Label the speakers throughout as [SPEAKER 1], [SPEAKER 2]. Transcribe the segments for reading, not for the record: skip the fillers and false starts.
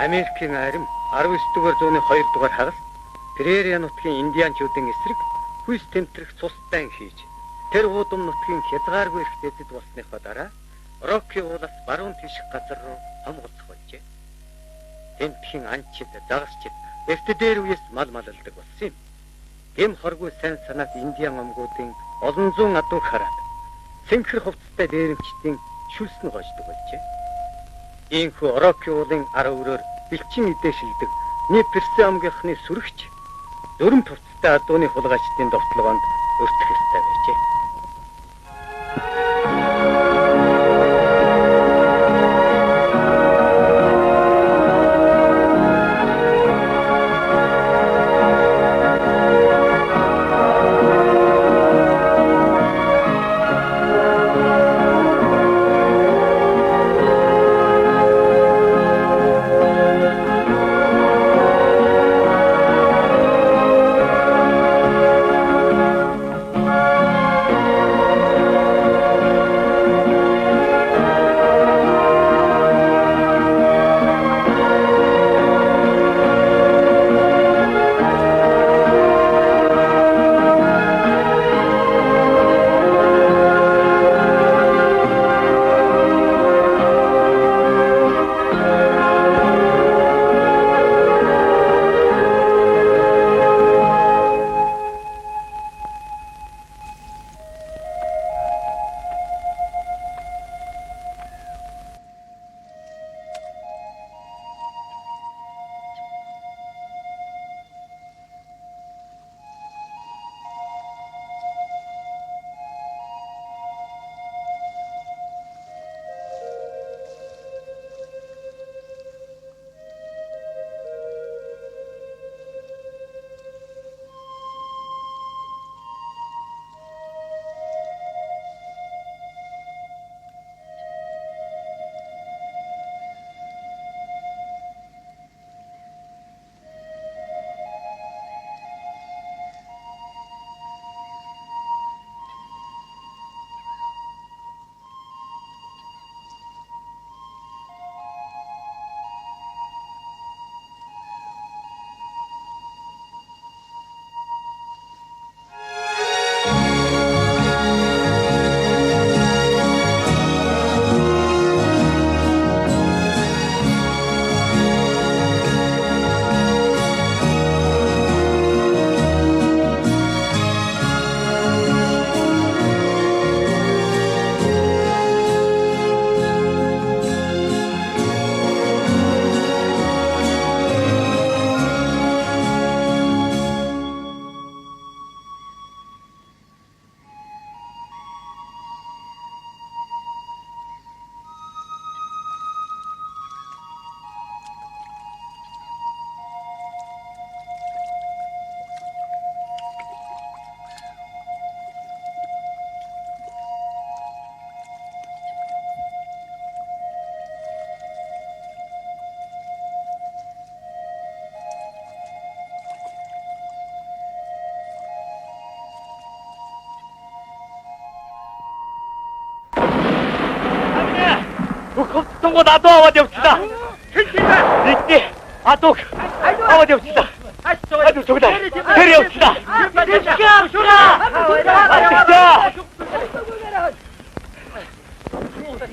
[SPEAKER 1] Америкийн арим 19-р зууны 2-р хагас Прерия нутгийн индианчуудын эсрэг хүйс тэмтрэх цус дайн хийж тэр уудам нутгийн хязгааргүй эрх дэдэд болсныхоо дараа Рокки уулаас баруун тишх газар руу хомголцох болжээ. Тэмтхийн анчид, загасчид эрт дээр үес мал малалдаг болсон юм. Гэм хоргүй сайн санаад индиан омгуудын олон зуун адууг хараад цэнхэр хувцастай дээрэмчдийн шүлсэн гойждаг болжээ. Ийхүү Рокки уулын ара өрөөр бэлчин идээшилдэг Ни Персе омгийнхны сүрэгч зөрөм хувцастай адууны хулгайчдын довтлогоонд өртөх ёстой байжээ.
[SPEAKER 2] Тунго 나도 аваад явчихлаа. Нэгний адууг аваад явчихлаа. Адуу цуглаа. Тэр явчихлаа.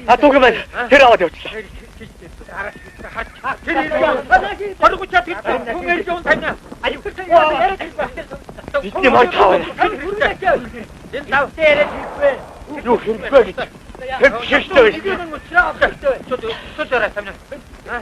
[SPEAKER 2] Адууг маань тэр аваад явчихлаа. Тэр хоригучаа тэр хүн ирж он тань. Аюу бидний морь таваа. Энэ тав тэрэ хэлбэ. Юу хэлбэ гэж. Тэр шиштэй. Что раз там? А?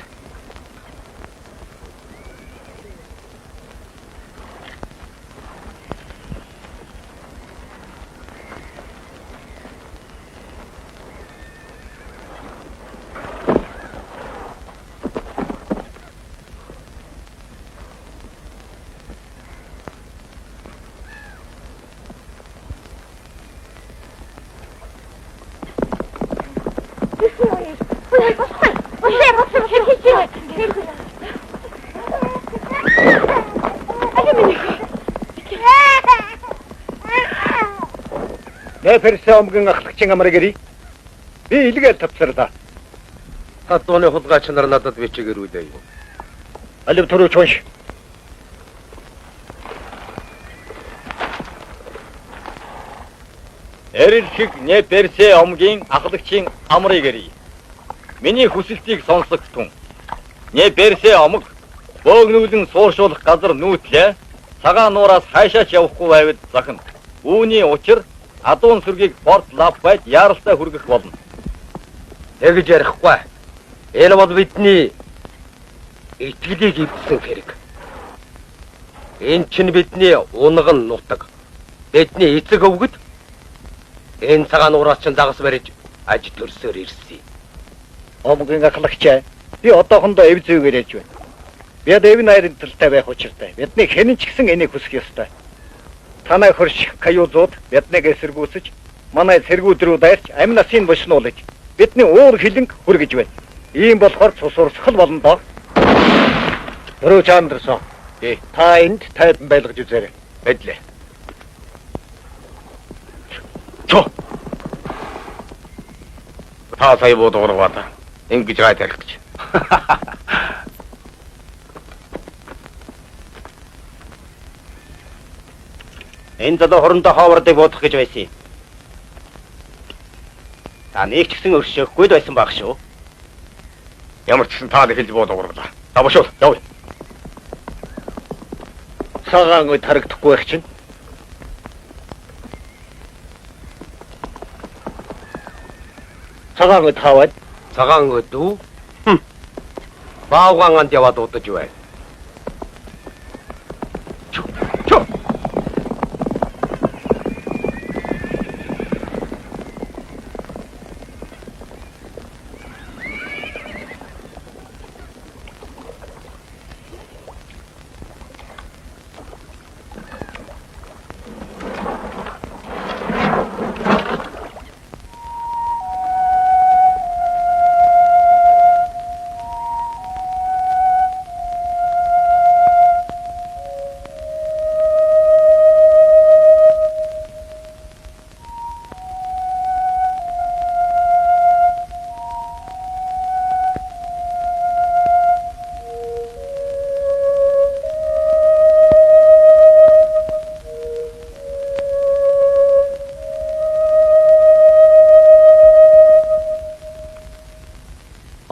[SPEAKER 1] Персе омгийн ахлагчин амраг ирий. Би илгээл тавцарлаа.
[SPEAKER 3] Хатууны хулгайч нар надад бичиг ирүүлээ.
[SPEAKER 2] Алив төрөөч унш. Эрэл шиг не персе омгийн ахлагчийн амрыг гэрий. Миний хүсэлтийг сонсох түн. Не персе омг бөөгнүүлэн сууршуулах газар нүүтлээ. Цагаан нуураас хайшаач явахгүй байвал захин. Үүний учир адуун сүргийг порт лапбайд яаралтай хүргэх болно.
[SPEAKER 3] Тэгж ярихгүй. Энэ бол бидний итгэлийг ивдсэн хэрэг. Энэ чинь бидний унган нутаг. Бидний эцэг өвгөд энэ цагаан нуураас чинь дагас барьж аж төрсөөр ирсэн.
[SPEAKER 2] Омгийн ахлагч би одоохондоо эв зүйгээр ярьж байна. Бид эв найрын талтай байх учиртай. Бидний хэн ч гэсэн энийг хүсэх ёстой. Танай хөрш каюузууд биднийг эсэргүүцэж, манай цэргүүд рүү дайрч амь насын бошнуулж, бидний уур хилэнг хүргэж байна. Ийм болохоор цус урсгал болно доо. Төрөөч Андерсон. Та энд тайван байлгаж үзээрэй.
[SPEAKER 3] Байдлаа.
[SPEAKER 2] Чо.
[SPEAKER 3] Та сая бодгорвата. Ингэж гай тарих гэж.
[SPEAKER 2] Энэ залуу хорондоо хоовордыг буудах гэж байсан юм. Та нэг ч гэсэн өршөөхгүй байсан баг шүү.
[SPEAKER 3] Ямар ч гэсэн та хэлж бодгорлаа. Та бошоо. Яв.
[SPEAKER 2] Цагаан ой тарагдахгүй байх чинь. Цагаан ой таваад
[SPEAKER 3] Цагаан өдөө. Баавгаанд яваад удаж байна.
[SPEAKER 2] чо.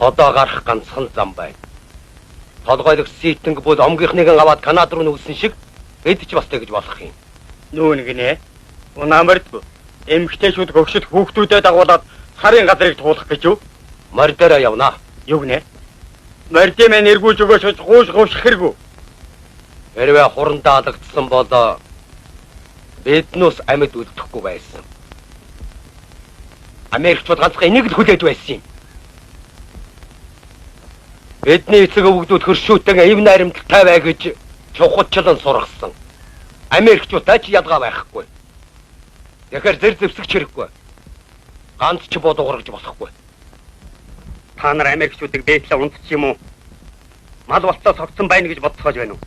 [SPEAKER 3] Одоо гарах ганцхан зам байна. Толгойлог ситинг бол омгийнхныг аваад Канада руу нүгсэн шиг эд ч бас тэгж болох юм.
[SPEAKER 2] Нүүн гинэ. Унамэрдгүй. Эмгтээчүүд гөгшөд хүүхдүүдэд дагуулад сарын газрыг туулах гэж юу?
[SPEAKER 3] Мордороо явнаа.
[SPEAKER 2] Юу гинэ? Мордимэ нэргүүлж өгөөч гууш хэргүй.
[SPEAKER 3] Хэрвээ хурандаа алгадсан бол биднээс амьд үлдэхгүй байсан. Америкчууд ганцхан энийг л хүлээж байсан юм. Бидний эцэг өвгдүүд хөршүүтэн эв найрамдалтай бай гэж чухалчлан сургасан. Америкчуудтай ч ядгаа байхгүй. Тэгэхээр зэр зэвсэгч хэрэггүй. Ганц ч бодгоргож болохгүй.
[SPEAKER 2] Та нар Америкчуудыг дээдлээ унтчих юм уу? Мал болтоо согтсон байна гэж бодцоож байна уу?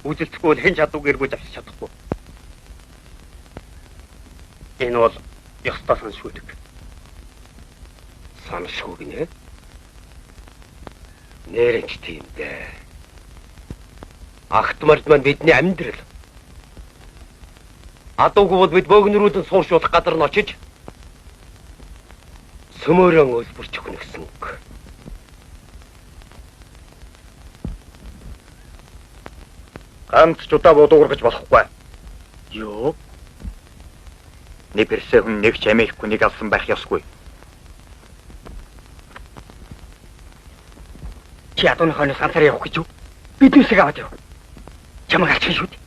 [SPEAKER 2] Үзэлцэхгүй бол хэн чадварг эргүүлж авч чадахгүй. Энэ бол ёстой саншүүдэг.
[SPEAKER 3] Саншгүй гинэ. Нэрэнч тийм дээ. Ахтмард маань бидний амьдрал. Адуугүй бол бид бөөгнөрүүдэн сууршуулах газар нь очиж сөмөрөн өлбөрч өгнө гэсэн үг.
[SPEAKER 2] Ганц ч удаа бодгоргож болохгүй.
[SPEAKER 3] Юу? Нэг персэ хүн нэг ч Америкгүй нэг алсан байх ёсгүй.
[SPEAKER 2] Чи адууны хойноос ганцаар явах гэж юу? Биднээсээ аваад яв. Чамайг алчих шүү дээ.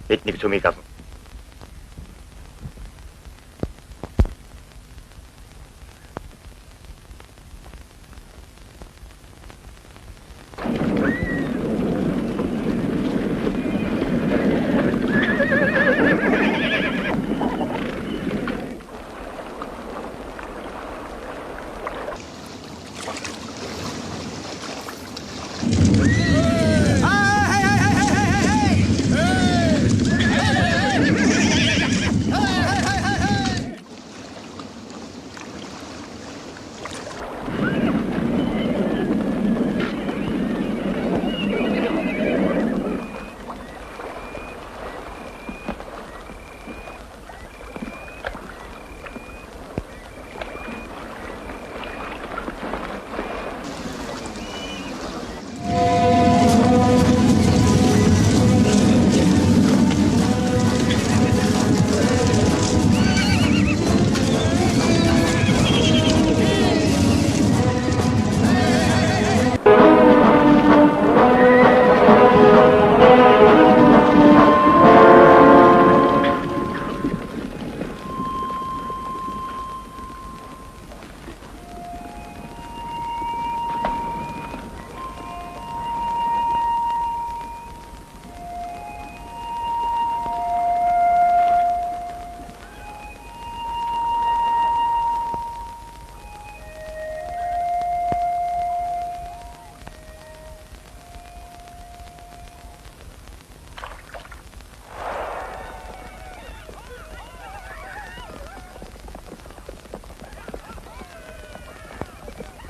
[SPEAKER 3] Бид нэг цөмийг авна.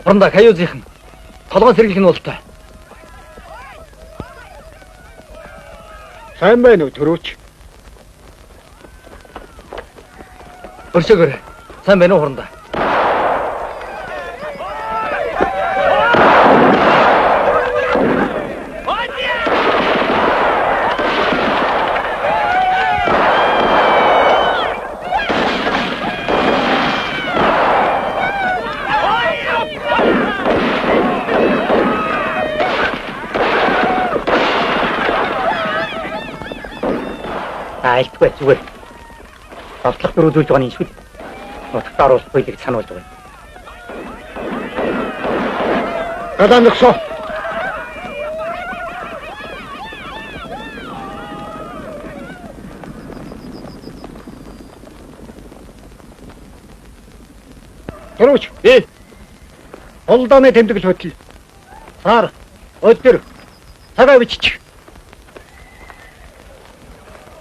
[SPEAKER 2] Хурандаа каюузийнх нь толгой сэргийлэх нь болтой. Сайн байна уу төрөөч? Өршөөгөр. Сайн байна уу хурандаа? Айлтгүй зүгээр. Батлах дөрүүлж байгаа юм шүү. Нутгаар уус бүлэг сануулж байгаа. Гадаанагсоо. Төрөөч. Олдооны тэмдэглэл хөтөл. Сар. Өдөр. Цагаа биччих.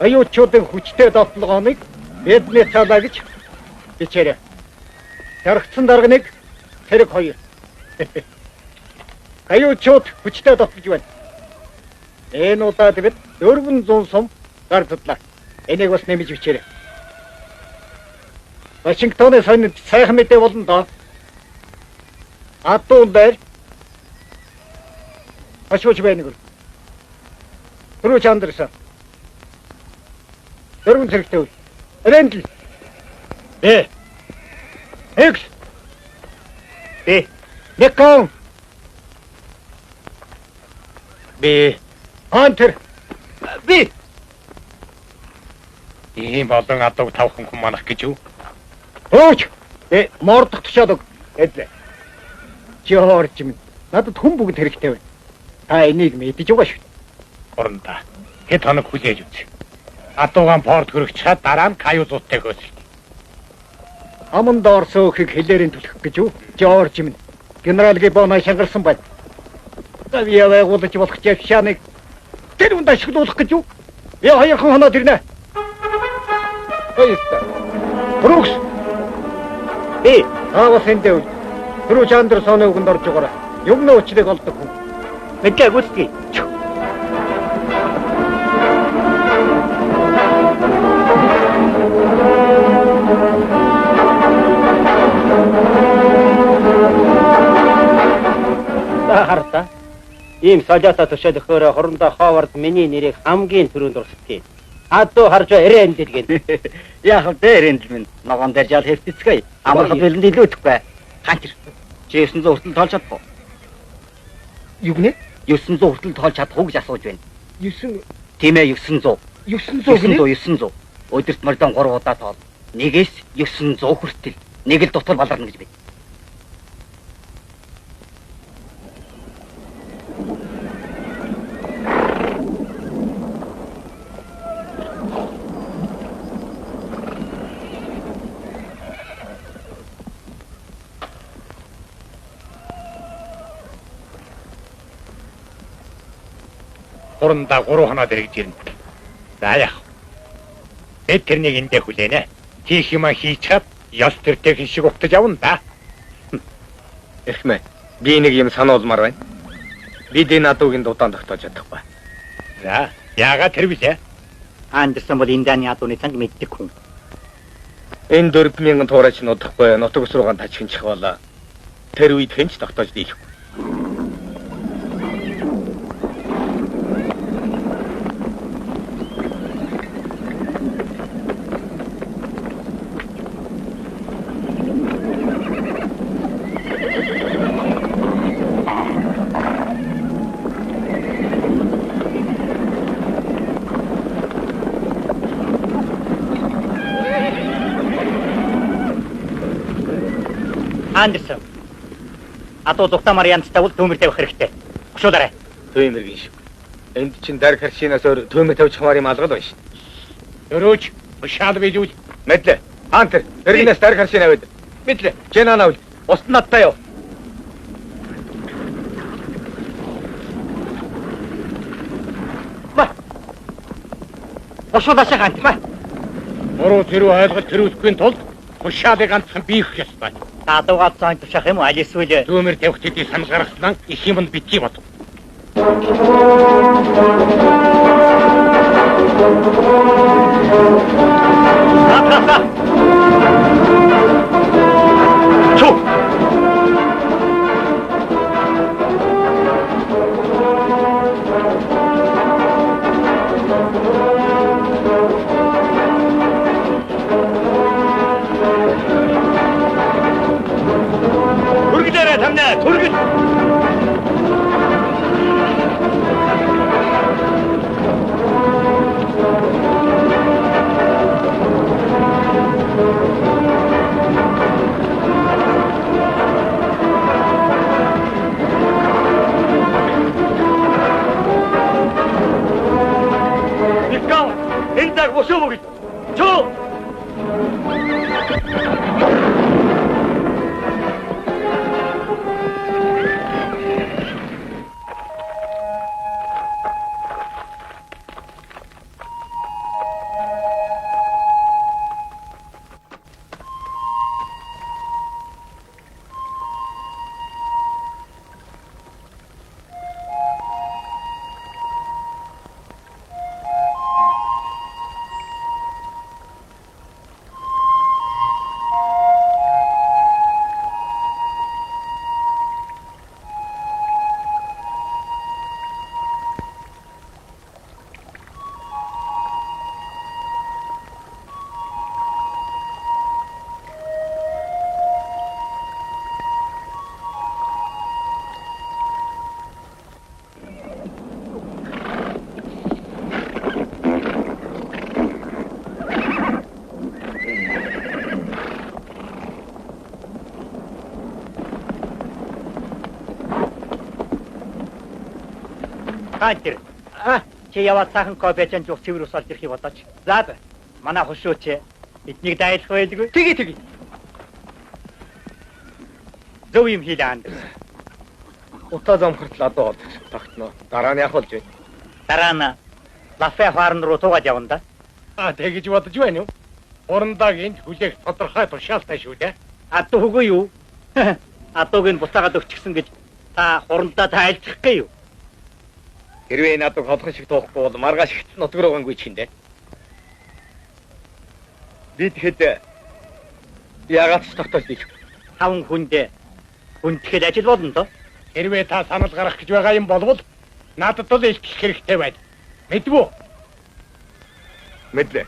[SPEAKER 2] Аюучуудын хүчтэй давталгааныг бидний цаалаа гэж бичээрэй. Яргцсан дарга 1, тэрэг 2. Аюучууд хүчтэй давталж байна. Энэ удаад бид 400 сум гаргадлаа. Энийг бас нэмж бичээрэй. Вашингтоны сонинд сайхан мэдээ болно доо. Адуун байр. Ашууч байна гэр. Төрөөч Андерсон. Дөрвөн зэрэгтэй үл. Рендл. Экс. Некон. Антер.
[SPEAKER 4] Ийм болон адууг тавхан хүн манах гэж юу?
[SPEAKER 2] Өөч. Мордох тушаад өг. Эдлээ. Жорж минь. Надад хүн бүгд хэрэгтэй байна. Та энийг мэдэж байгаа шүү.
[SPEAKER 4] Хурандаа. Хэд хоног хүлээж үз. Адуугаан порт хөрөх чад дараа нь каюзуудтай хөөсөлт.
[SPEAKER 2] Аманд орсон өхийг хэлээрийн түлхэх гэж юу? Жорж минь. Генерал Гибона шангарсан байна. Тавьяа байгуулж болох жавшааныг тэр үнд ашиглуулах гэж юу? Я хоёрхан хоноод ирнэ. Хоёрта. Брукс. Аавас эндээ үл. Төрөөч Андерсоны үгэнд орж байгаарай. Югны учрыг олдог хүн. Мэдээ гүйлтгий. Харта. Ийм солиотой төшөөлөх хөөрэ хорондоо Ховард миний нэрийг хамгийн түрүүнд урсгав. Адуу харж ирэн дэлгэн. Яг л дээрэн минь ногоон дээр жал хэвтцгээе. Амархан бэлэнд илүүдэхгүй. Хантэр. Чи 900 хүртэл тоолж чадах уу? Юу гэнэ? 900 хүртэл тоолж чадах уу гэж асууж байна. 9 Тийм ээ 900. 900. Өдөрт мордон 3 удаа тоол. Нэгээс 900 хүртэл. Нэг л дотор баларна гэж байна.
[SPEAKER 4] Хурандаа 3 хоноод ирж ирнэ. За яах. Бид тэрнийг эндээ хүлээнэ. Хийх юм хийчихад ёс төртэй шиг угтаж явна да.
[SPEAKER 3] Эхмээ. Би нэг юм сануулмаар байна. Бид энэ адуугийн дудаан тогтоож чадахгүй.
[SPEAKER 4] За, яагаад тэр билээ?
[SPEAKER 2] Андерсон бол Индианы адууны цанг мэддэг хүн.
[SPEAKER 3] Энэ 4000 туурайч нутахгүй нутаг ус руугаа тажихынчих болоо. Тэр үед хэнч тогтоож дийлэхгүй.
[SPEAKER 2] Андерсон. Адуу зүгтамар янзтай бол төмөр тавих хэрэгтэй. Хөшөөлөөрэй.
[SPEAKER 3] Төмөргийн шиг. Энд чинь дарг харшинаас өөр төмөр тавьж хамаар юм алгал байна шүү.
[SPEAKER 4] Өрөөч, шал bijүүл.
[SPEAKER 3] Мэдлээ. Антер, эргэнээс дарг харшин аваад. Мэдлээ. Жэнана үл. Уст надтай яв.
[SPEAKER 2] Бошоодашаа гант.
[SPEAKER 4] Мөрөө зэрэг ойлголт төрүүлэхгүй тулд хушаалыг ганцхан биих ёстой.
[SPEAKER 2] Адуугаад цаан тушаах юм аль эсвэл
[SPEAKER 4] зүүмэр тавих төдий санал гаргасан их юмд битгий бод.
[SPEAKER 2] Чу. Түргэлээрээ тамнаа, түргэл. Ikaw, hindi ako sumugit. Chu! Хантер. Чи яваад сайхан кофе чан жух цэвэр ус олж ирэхийг бодооч. За бай. Манай хушууч эднийг дайлах байлгүй. Тгий. Зөв юм хийлээ Андерс.
[SPEAKER 3] Утаа замхартал одоо тогтно. Дараа нь яах болж байна?
[SPEAKER 2] Дараа нь лафе фарн руу тугаад явна да.
[SPEAKER 4] Тэгэж бодож байна юу? Урандаагийн хүлээх тодорхой тушаалтай шүү дээ.
[SPEAKER 2] Адуу үгүй юу? Адууг нь буцаагаад өгчихсөн гэж та хурандаа тайлбарлахгүй юу?
[SPEAKER 3] Хэрвээ надад холхон шиг тоохгүй бол маргааш ихт нутгаруугангүй чинь дээ. Би тэгэхэд яагаад ч тогтоож дийх.
[SPEAKER 2] 5 хүндээ хүндэхэд ажил болно доо.
[SPEAKER 4] Хэрвээ та санал гаргах гэж байгаа юм болвол надад л илтгэх хэрэгтэй байна. Мэдвүү?
[SPEAKER 3] Мэдлээ.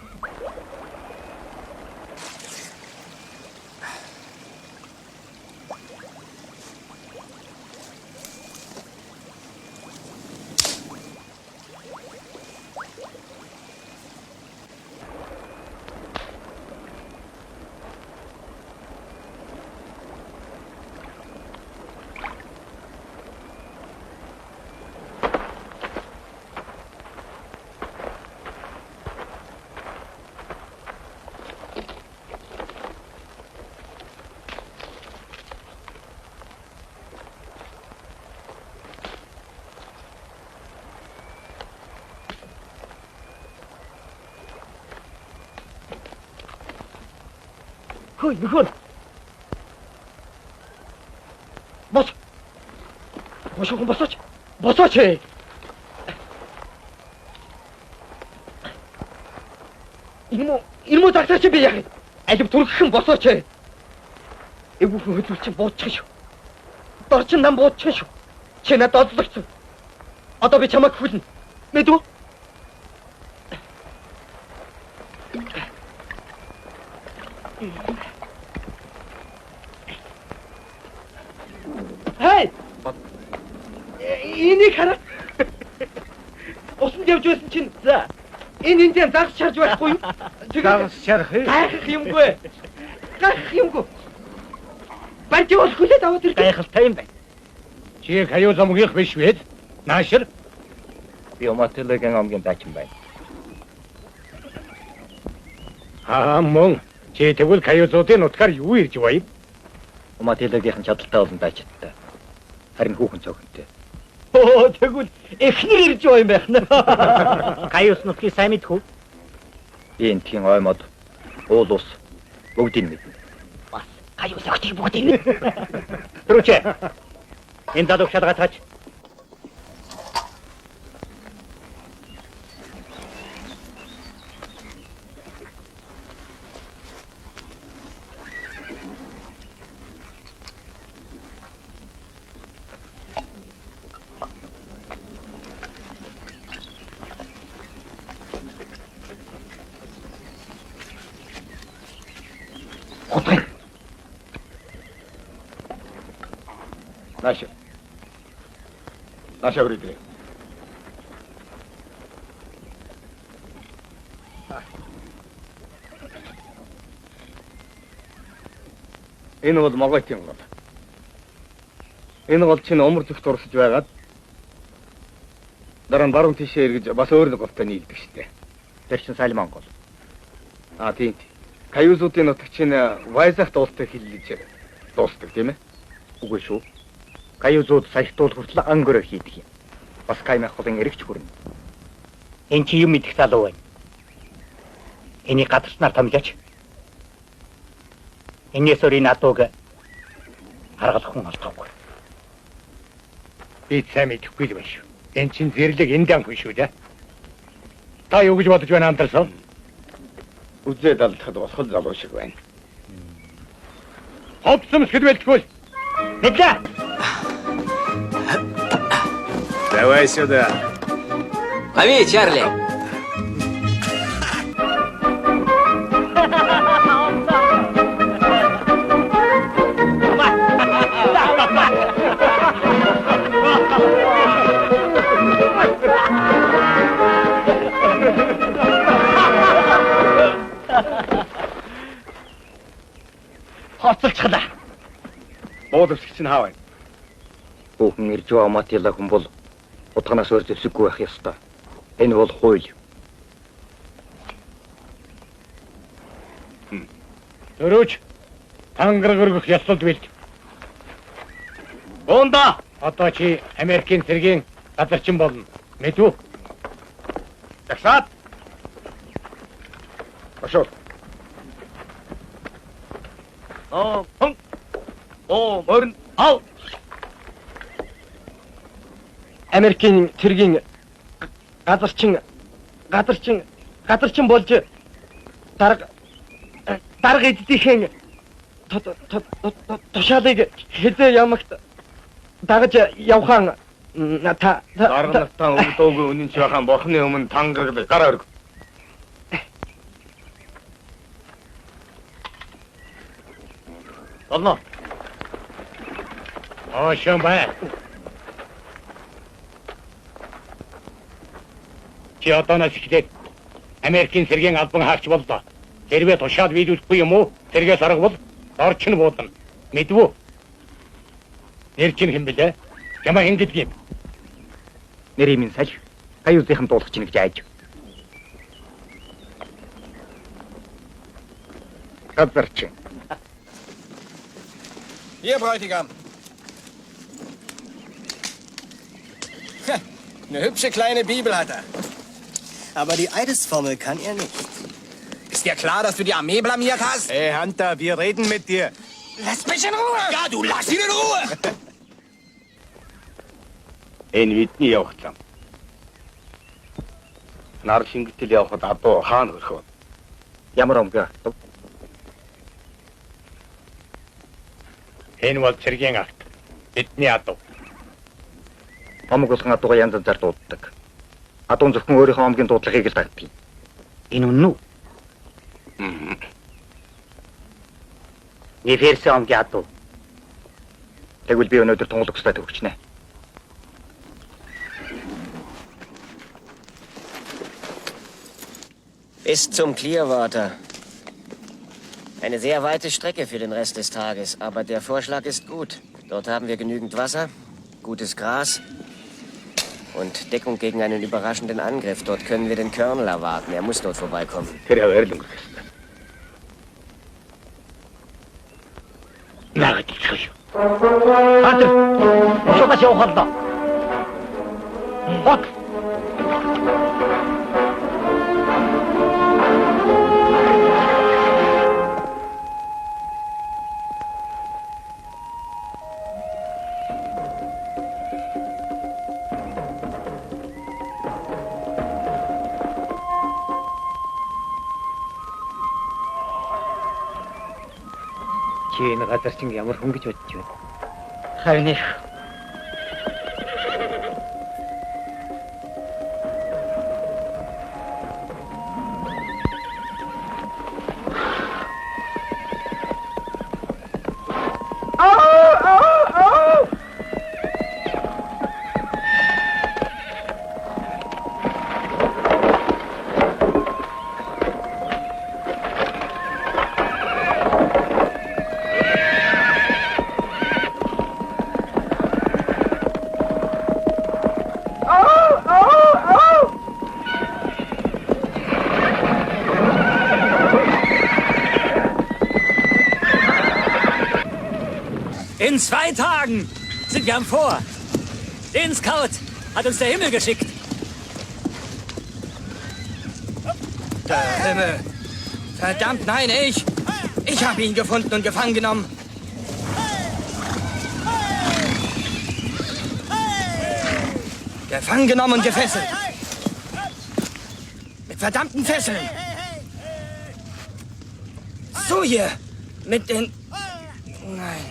[SPEAKER 2] Хөөе, нөхөр. Бос. Босооч, босооч. Босооч. Ирмүү тагтаач би яах вэ? Алив түргхэн босооч. Эвгүй хөдөлч буудчих шүү. Дорчин нам буудчих шүү. Чи надад одлогцсон. Одоо би чамайг хүлнэ. Мэдв үү? Хей! Энийг хараа. Усанд явж байсан чинь за. Энэ эндээ загс шарж байхгүй юу?
[SPEAKER 4] Загс шарах ээ.
[SPEAKER 2] Гайхах юмгүй. Гайхах юмгүй. Барьж бол хүлээд аваад ирдэг. Гайхалтай юм байна.
[SPEAKER 4] Чи хаяа замгийнх биш вэ? Наашир.
[SPEAKER 3] Би Умателогийн омгийн даачин байна.
[SPEAKER 4] Мөн чи тэгвэл хаяалуудын утгаар юу ирж байна?
[SPEAKER 3] Умателогийн чадaltaй болон даачтай. Харин хүүхэн цогтой.
[SPEAKER 2] Оо тэгвэл эхнэр ирж байгаа юм байна. Каюс нутгийг сайн мэдхүү?
[SPEAKER 3] Би энэ тийм ой мод уул ус бүгдийг мэднэ.
[SPEAKER 2] Бас Каю согтыг бүгд ивэ. Төрөөч. Энэ залууг шалгацгаач.
[SPEAKER 4] Наша үргэлээ. Энэ бол Монголын гол. Энэ гол чинь умар зүгт урсаж байгаад дараа нь баруун тишээ эргэж бас өөр нэг голтой нийлдэг штэ.
[SPEAKER 2] Тэр чин Салман гол.
[SPEAKER 4] Тийм. Каюзуудын нутаг чинь Вайзахт уултай хиллэж дуустдаг тийм ээ?
[SPEAKER 2] Үгүй шүү. Каюзууд саяхтуул хүртэл ангөрөө хийдэг юм. Бас Каймах холын эргэж хүрнэ. Энэ чи юм мэдэх залуу байна. Энийг гадарснаар томилооч. Энээс өөр энэ адууг харгалах хүн олдоогүй.
[SPEAKER 4] Би сайн мэдэхгүй л байна шүү. Энэ чинь зэрлэг эндан хүн шүү дээ. Та юу гэж бодож байна Андерсон? Үзээд алдахад болох залуу шиг байна. Хопсом скидвэлтгүй. Нүглээ.
[SPEAKER 5] Давай сюда.
[SPEAKER 6] Лови, Чарли.
[SPEAKER 2] Хоцолчихлаа.
[SPEAKER 4] Буудавч чинь хаа байна?
[SPEAKER 2] Бүхэн ирж байгаа матила хүн бол утганаас өөр зэвсэггүй байх ёстой. Энэ бол хууль.
[SPEAKER 4] Төрөөч тангар гөргөх ёслолд бэлд. Бонда одоо чи Америкийн цэргийн газарчин болно. Мэдв үү? Таксаад. Башоо. Морин ал.
[SPEAKER 3] Америкийн цэргийн газарчин болж дарга эддийнхэн тушаалыг хэзээ ямагт дагаж явхан та
[SPEAKER 4] даргалтаа өвдөөгүй үнэн чи бахан бурхны өмнө тангараг гараа өрг. Олно. Шамбай. Чи одооноос эхлээд Америкийн цэргийн албан хаагч боллоо. Хэрвээ тушаал биелүүлэхгүй юм уу? Цэргээс арга бол орч нь буудана. Мэдв үү? Нэр чинь хэн бэлээ? Чамаа хэн гэдэг юм?
[SPEAKER 2] Нэрийн минь саль. Каюзын дуулах чинь гэж айж. Газарчин.
[SPEAKER 5] Hier, Bräutigam. Eine hübsche kleine Bibel hat er.
[SPEAKER 7] Aber die Eidesformel kann er nicht.
[SPEAKER 5] Ist dir klar, dass du die Armee blamiert hast?
[SPEAKER 7] Hey Hunter, wir reden mit dir.
[SPEAKER 5] Lass mich in Ruhe! Ja, du lass ihn in Ruhe!
[SPEAKER 4] Энэ бидний явах зам. Нар шингэтэл явхад адуу хаана хөрхөө.
[SPEAKER 2] Ямар омгоо.
[SPEAKER 4] Энэ бол цэргийн акт. Бидний адуу.
[SPEAKER 2] Омог болгон адууга янз янзаар дууддаг. Адуун зөвхөн өөрийнхөө омгийн дуудлагыг л дагдаг. Энэ үнэн үү? Неферс омгийн адуу. Тэгвэл би өнөөдөр тунгалаг өстэй төвчнэ.
[SPEAKER 7] Bis zum Clearwater. Eine sehr weite Strecke für den Rest des Tages, aber der Vorschlag ist gut. Dort haben wir genügend Wasser, gutes Gras und Deckung gegen einen überraschenden Angriff. Dort können wir den Colonel erwarten. Er muss dort vorbeikommen.
[SPEAKER 1] Чи энэ газар чинь ямар хүн гэж бодож байна?
[SPEAKER 2] Харин их.
[SPEAKER 8] In 2 Tagen sind wir am Vor. Den Scout hat uns der Himmel geschickt.
[SPEAKER 5] Der Himmel. Verdammt, nein, ich. Ich habe ihn gefunden und gefangen genommen. Gefangen genommen und gefesselt. Mit verdammten Fesseln. So hier. Mit den... Nein.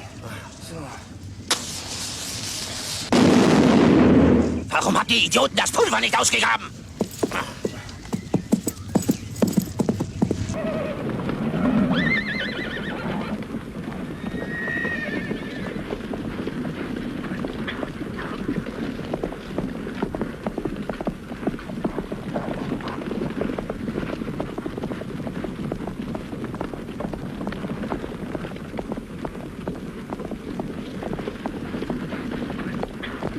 [SPEAKER 5] So.
[SPEAKER 9] Warum habt ihr Idioten das Pulver nicht ausgegraben?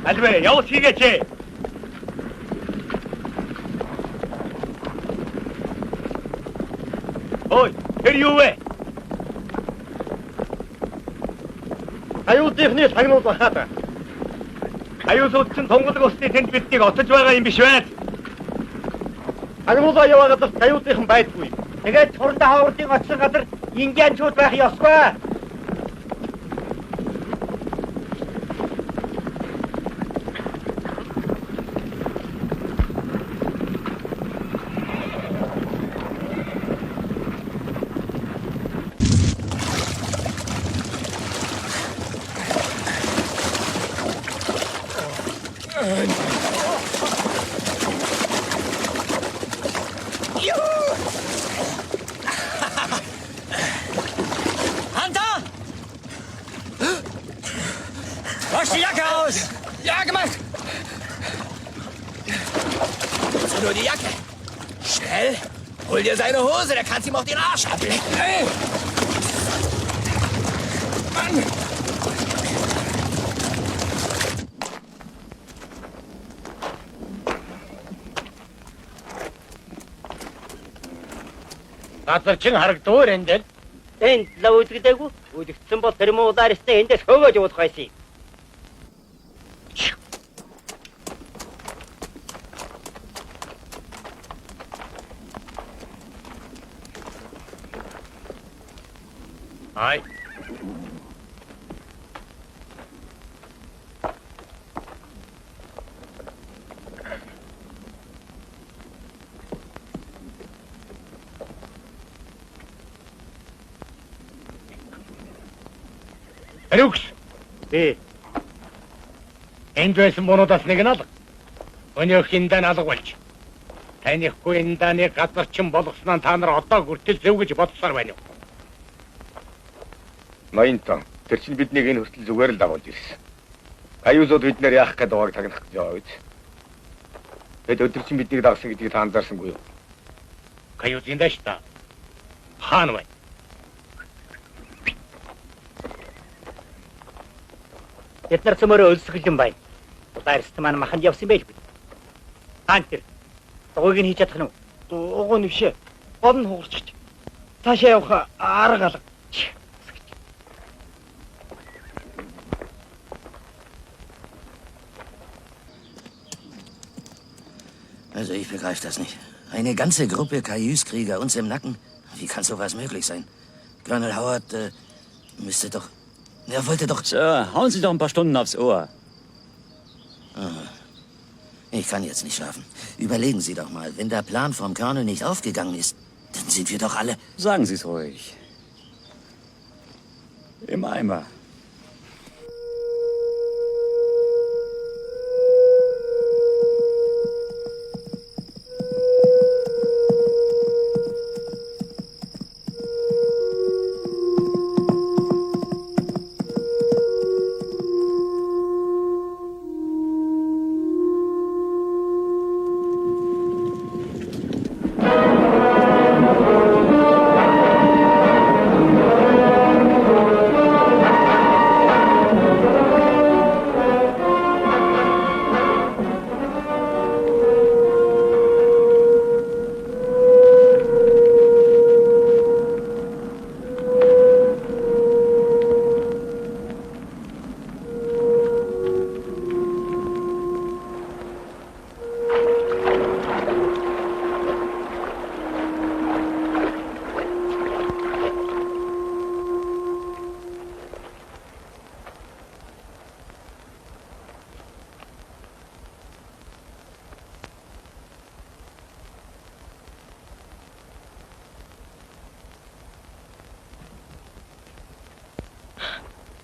[SPEAKER 2] Альвэ, явж хийгээч. Ой, тэр юу вэ? Аюутны сагнууд бахаад. Аюусууд чинь тунгалаг усны тэнд биднийг отож байгаа юм биш вэ? Сагнуудаа яваад аюутныхан байдгүй. Тэгээд Чурандаа хаврын очсон газар индианчууд байх ёсгүй.
[SPEAKER 8] Hunter! Wasch die Jacke aus!
[SPEAKER 5] Ja, gemacht. So, nur die Jacke. Schnell. Hol dir seine Hose, der kann ihm auch den Arsch ablecken. Hey. Mann.
[SPEAKER 4] Газар чин харагдуур энэ дээр.
[SPEAKER 2] Энд лав үзэгдээгүй. Үзэгдсэн бол термоударистай эндээс хөөгөөж уудах байсан.
[SPEAKER 4] Ай. Рюкс. Энд байсан бонуудаас нэг нь алга. Өнөөхөндөө алга болж. Танихгүй энэ дааны газарчин болгосноо та нар одоо хүртэл зөв гэж бодсоор байна уу?
[SPEAKER 3] Ноёнтон тэр чинь биднийг энэ хүртэл зүгээр л дагуулж ирсэн. Аюусууд бид нэр яах гээд байгааг тагнах гэж байгаа биз. Тэд өдөр чинь биднийг дагсан гэдгийг та анзаарсангүй юу?
[SPEAKER 4] Каюутын дэш та. Хаан бай.
[SPEAKER 2] Бид нар цөмөрөө өлсгөл юм байна. Ударст маань маханд явсан байлгүй. Хаан тэр. Дугуйг нь хийж чадах нь уу? Дугуй нь бишээ. Гол нь хугарч. Цаашаа явах арга алга.
[SPEAKER 9] Also ich begreife das nicht. Eine ganze Gruppe Cayuse-Krieger uns im Nacken? Wie kann sowas möglich sein? Colonel Howard müsste doch... Er wollte doch...
[SPEAKER 8] So, hauen Sie doch ein paar Stunden aufs Ohr.
[SPEAKER 9] Ich kann jetzt nicht schlafen. Überlegen Sie doch mal, wenn der Plan vom Colonel nicht aufgegangen ist, dann sind wir doch alle...
[SPEAKER 8] Sagen Sie es ruhig.
[SPEAKER 9] Im Eimer.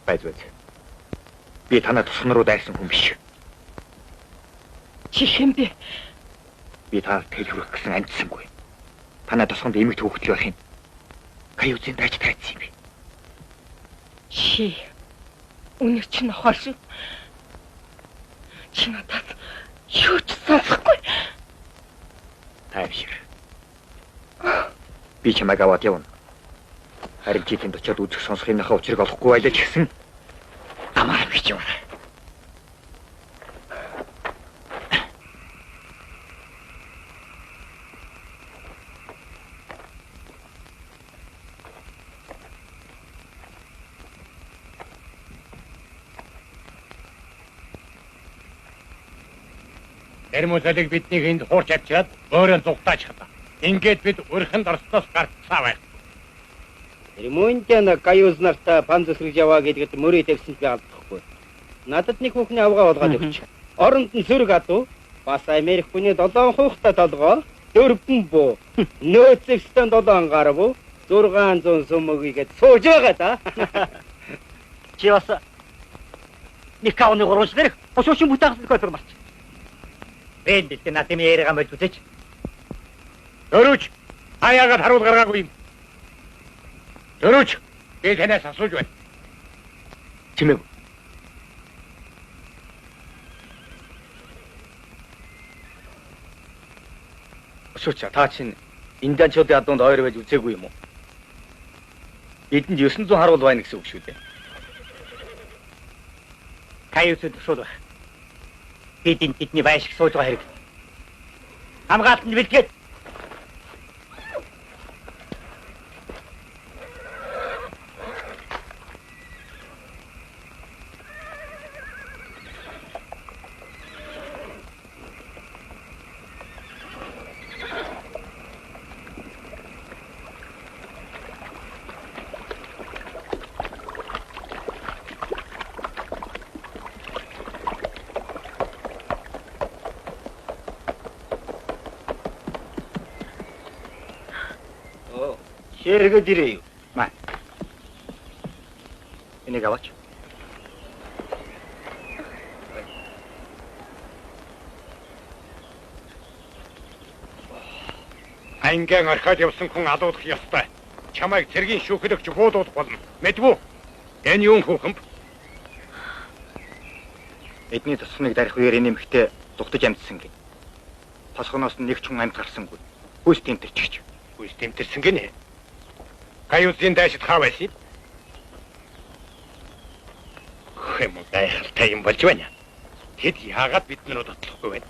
[SPEAKER 2] Байзвал. Би танаа тусган руу дайрсан хүн биш.
[SPEAKER 10] Чи хэн бэ?
[SPEAKER 2] Би танаар тэл хүрэх гэсэн амжсангүй. Танаа тусганд эмэгт хүүхэд байх юм. Каюуцын дайч тайцсан юм би.
[SPEAKER 10] Чи үнэ чинь нохор шүү. Чи надад юу ч сонсохгүй.
[SPEAKER 2] Тайвшир. Би чамайг аваад явна. Харин чи тэнд очиод үзэх сонсохынхаа учрыг олохгүй байлаа ч гэсэн амаар бич юм.
[SPEAKER 4] Термосалыг бидний энд хуурч авчираад өөрөө зугтаач хата. Ингээд бид өрхөнд орсноос гарцаа байх.
[SPEAKER 1] Ремонтяна каюз нарта панцэсрэг яваа гэдэгт мөрөө тавьсан би алдахгүй. Надад нэг хүүхний авгаа болгоод өгч. Оронд нь сөрөг адуу бас Америк хүний 7 хуухтай толгоо дөрвөн буу. Нөөцөвстэн 7 гарав. 600 суммыгээд сууж байгаа да.
[SPEAKER 2] Чи бас нэг кауны гурван дээрх босоочин бүтээгдэхүүн көтөр марч. Бэнд дэт натим яриага мэл үзэж.
[SPEAKER 4] Дөрөж аяагаад харуул гаргаагүй юм. Дөрөж би танаас асууж байна.
[SPEAKER 2] Чимээг. Өшөөч та чинь индианчуудын адуунд ойр байж үзээгүй юм уу? Эдэнд 900 харуул байна гэсэн үг шүү дээ. Каюуцын төсөөл байх. Бидний байшиг сууж байгаа хэрэг. Хамгаалт нь бэлтгээд. Хэрэг дирээ юу? Маа. Энийг аваач.
[SPEAKER 4] Ангийн орхиод явсан хүн алуудах ёстой. Чамайг цэргийн шүүхлэгч буудуулах болно. Мэдвүү? Энэ юу хүүхэн?
[SPEAKER 2] Эдний тусмыг дарих үеэр энэ эмэгтэй зүгтэж амжсан гэ. Тосгоноос нь нэг ч хүн амт гарсангүй. Хүйс тэмтэрчгч.
[SPEAKER 4] Хүйс тэмтэрсэн гинэ. Каюуцын дайшид хаа байсан? Хэм гайхалтай юм болж байна. Тэд яагаад биднэр дотлохгүй байна?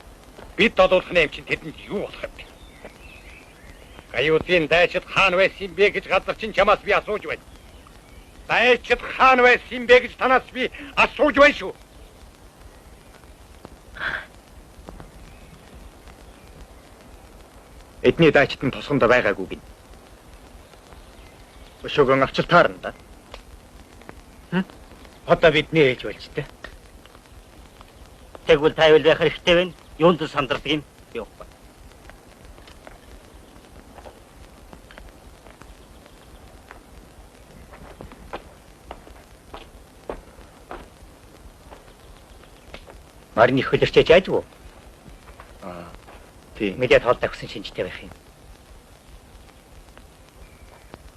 [SPEAKER 4] Бид долуулахны юм чинь тэдэнд юу болох юм бэ? Каюуцын дайшид хаана байсан бэ гэж газар чинь чамаас би асууж байна. Дайшид хаана байсан бэ гэж танаас би асууж байна шүү.
[SPEAKER 2] Эдний дайчид нь тосгонд байгаагүй гин. Өшөөгөн авчил таарна да.
[SPEAKER 3] Одоо бидний ээж болж тээ. Тэгвэл тайвал байх хэрэгтэй байна. Юунд сандардаг юм? Юу вэ?
[SPEAKER 4] Марны хөлөрчөөж аажгүй.
[SPEAKER 2] Тийм.
[SPEAKER 4] Мэдээд хоолтой өгсөн шинжтэй байх юм.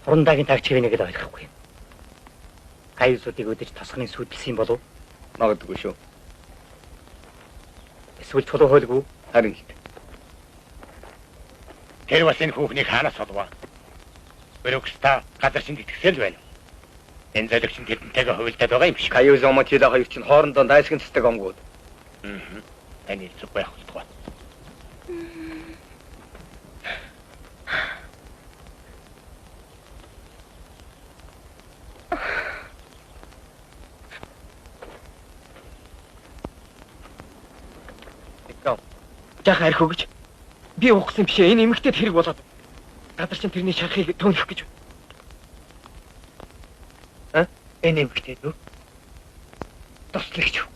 [SPEAKER 4] Хурундагийн тагч хэвнэгэд ойлгохгүй. Каюусуудыг өдөж тосгоны сүйдэлсэн болов?
[SPEAKER 2] Магадгүй шүү.
[SPEAKER 4] Эсвэл чулуу хойлгүй.
[SPEAKER 2] Харин л.
[SPEAKER 4] Тэр бас энэ хүүхнийг хаанаас олваа? Өрөкста газар шинж итгэсэл байна. Энэ золигч нь тэдэнтэйгээ хувилдаад байгаа юм шиг.
[SPEAKER 3] Каюз омтида хоёр чинь хоорондоо дайсгэн цэцдэг омгууд.
[SPEAKER 4] Таны зүг байх болтугай.
[SPEAKER 3] Жах арх өгч. Би ухсан бишээ энэ эмэгтэйд хэрэг болоод. Газар чинь тэрний шархыг төөнөх гэж.
[SPEAKER 4] Энэ эмэгтэй дүү. Туслагч.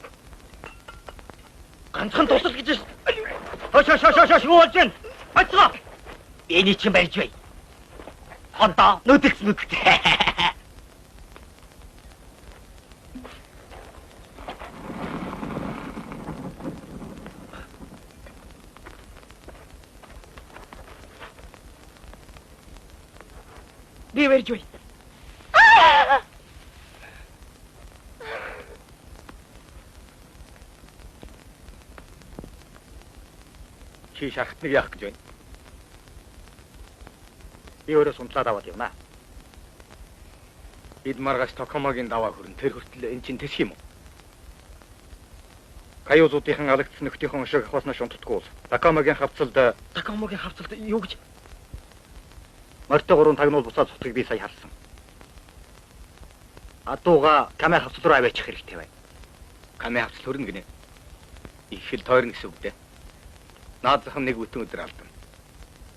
[SPEAKER 3] Ганцхан тусал гэж.
[SPEAKER 4] Хөөш юу болж байна? Бацгаа. Эний чинь барьж бай. Хондоо нүдэлс нүдтэй.
[SPEAKER 3] Би барьж бай.
[SPEAKER 2] Чи шахтныг яах гэж байна? Би өөрөө сундлаад аваад явна. Бид маргааш Токомогийн даваа хүрэн тэр хүртэл эн чинь тэсх юм уу? Каюзуудын алагдсан нөхдийнхөн шиг хавснаа шунтдаггүй. Токомогийн хавцалд юу гэж? Морьтой 3 тагнуул буцаад цуцгийг би сая харсан. Адууга камер хавцал руу аваачих хэрэгтэй байна. Камер хавцал хөрнө гинэ. Их хэл тойрно гэсэн үг дээ. Наад зах нэг бүтэн өдөр алдсан.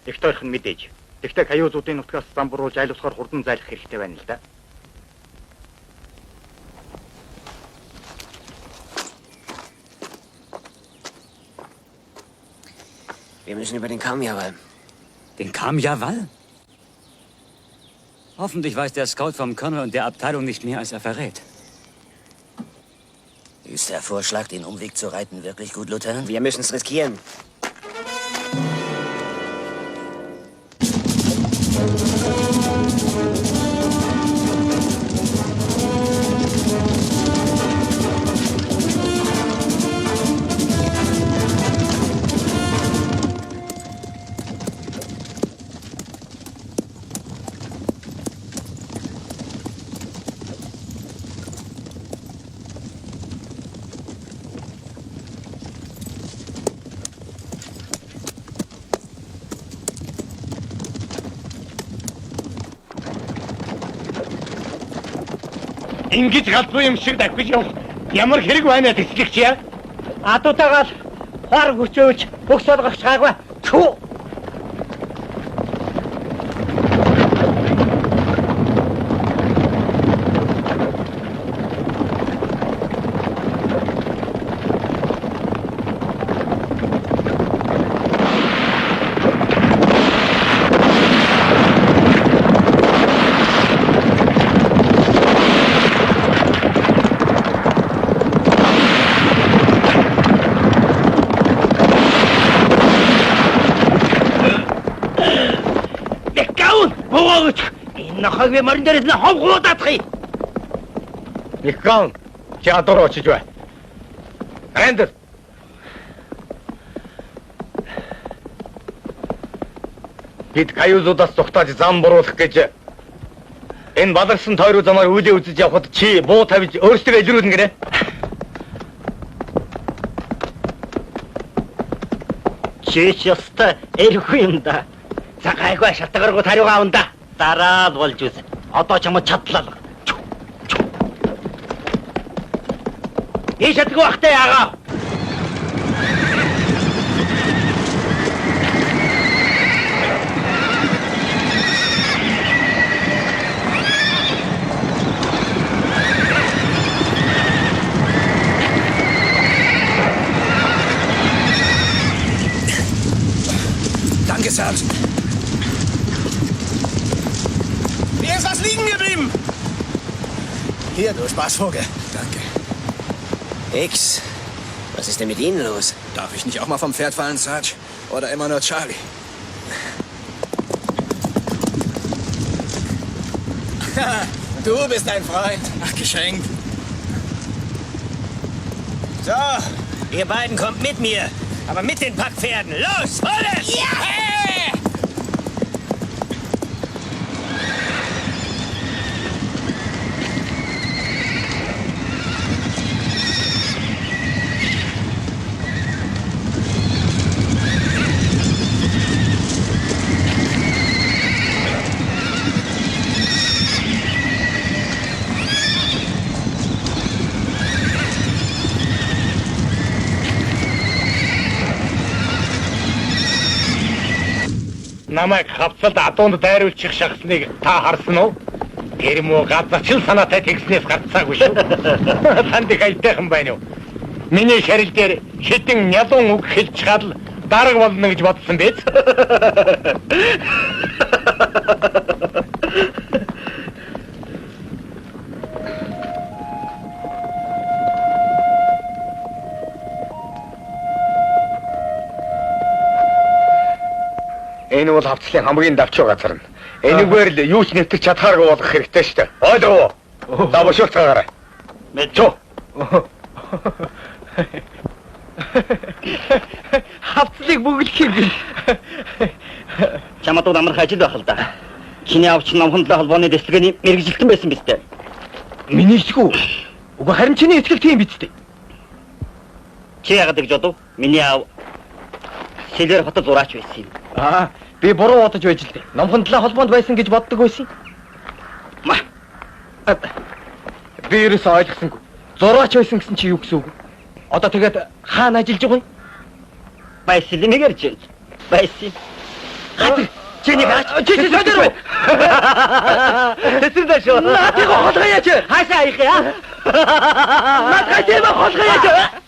[SPEAKER 2] Их тойрох нь мэдээж. Тэгтээ каюзуудын нутгаас замбруулж айлуулахаар хурдан зайлах хэрэгтэй байна л да.
[SPEAKER 7] Wir müssen über den Kamjawal.
[SPEAKER 8] Den Kamjawal? Hoffentlich weiß der Scout vom Colonel und der Abteilung nicht mehr, als er verrät.
[SPEAKER 9] Ist der Vorschlag, den Umweg zu reiten, wirklich gut, Lieutenant?
[SPEAKER 7] Wir müssen es riskieren.
[SPEAKER 4] Ингэж галзуу юм шиг давхиж явах ямар хэрэг байна тэсгэлэгч яа? Адуутаагаар хор хүчөөж бөхс олгох чагаагүй. Түү. Нахагүй марин дээрээс нь хов гуудаадах.
[SPEAKER 2] Никон, чи адуур очиж бай. Андер. Бид каюзуудаас зугатаж зам буруулах гэж энэ баларсан тойруу замаар үлээ үзэж явхад чи буу тавьж өөрсдөө илрүүлнэ гэнэ.
[SPEAKER 4] Чи яста эрхгүй юм да. Цагайгүй шалтгааргуу тариугаа авна. Дараад болж үз. Одоо ч юм чадлаа. Ийшэдгүй бахтай яага.
[SPEAKER 5] Danke, Sergeant. Hier ist was liegen geblieben.
[SPEAKER 9] Hier, du Spaßvogel.
[SPEAKER 5] Danke.
[SPEAKER 9] X, was
[SPEAKER 7] Was ist denn mit Ihnen los?
[SPEAKER 5] Darf ich nicht auch mal vom Pferd fallen, Sarge? Oder immer nur Charlie? Du bist ein Freund. Ach, geschenkt.
[SPEAKER 7] So, ihr beiden kommt mit mir. Aber mit den Packpferden. Los, alles! Ja! Hey!
[SPEAKER 4] Намайг хавцалд адуунд дайруулчих шахсныг та харсан уу? Тэр муу газач санаатай тэгснээс гарцаагүй шүү. Танд их айтайхан байна уу? Миний шарил дээр хитэн нялуун үг хэлж чад дарга болно гэж бодсон биз?
[SPEAKER 3] Энэ бол хавцлын хамгийн давчуу газар нь. Энэгээр л юу ч нэвтэрч чадхааргүй болох хэрэгтэй шүү дээ. Ойлгов уу? За бошуулт гаарай. Мэдчүү. Хавцлыг бүгэлдэхийг
[SPEAKER 2] Чамд амарх ажил байх л да. Чиний авч номхон 7 холбооны дэслэгэний мэрэгжилтэн байсан биз дээ.
[SPEAKER 3] миний ичгүү. Уг харин чиний эцгэл тийм биз дээ.
[SPEAKER 2] Чи яагаад гэж бодов? Миний аав Сэлэр хотод зураач байсан юм.
[SPEAKER 3] Би буруу бодож байж л дээ. Номхон 7 холбоонд байсан гэж боддог байсан. Би ерөөсөө ойлгосонгүй. Зураач байсан гэсэн чи юу гэсэн үг? Одоо тэгээд хаана ажиллаж байгаа юм?
[SPEAKER 2] Байсан нэг ярьж байсан.
[SPEAKER 3] Чиний гаач. Чи соёр уу? Тэсэн дэш. Наатыг холгоёч.
[SPEAKER 2] Хаашаа их яа?
[SPEAKER 3] Наатыг холгоёч.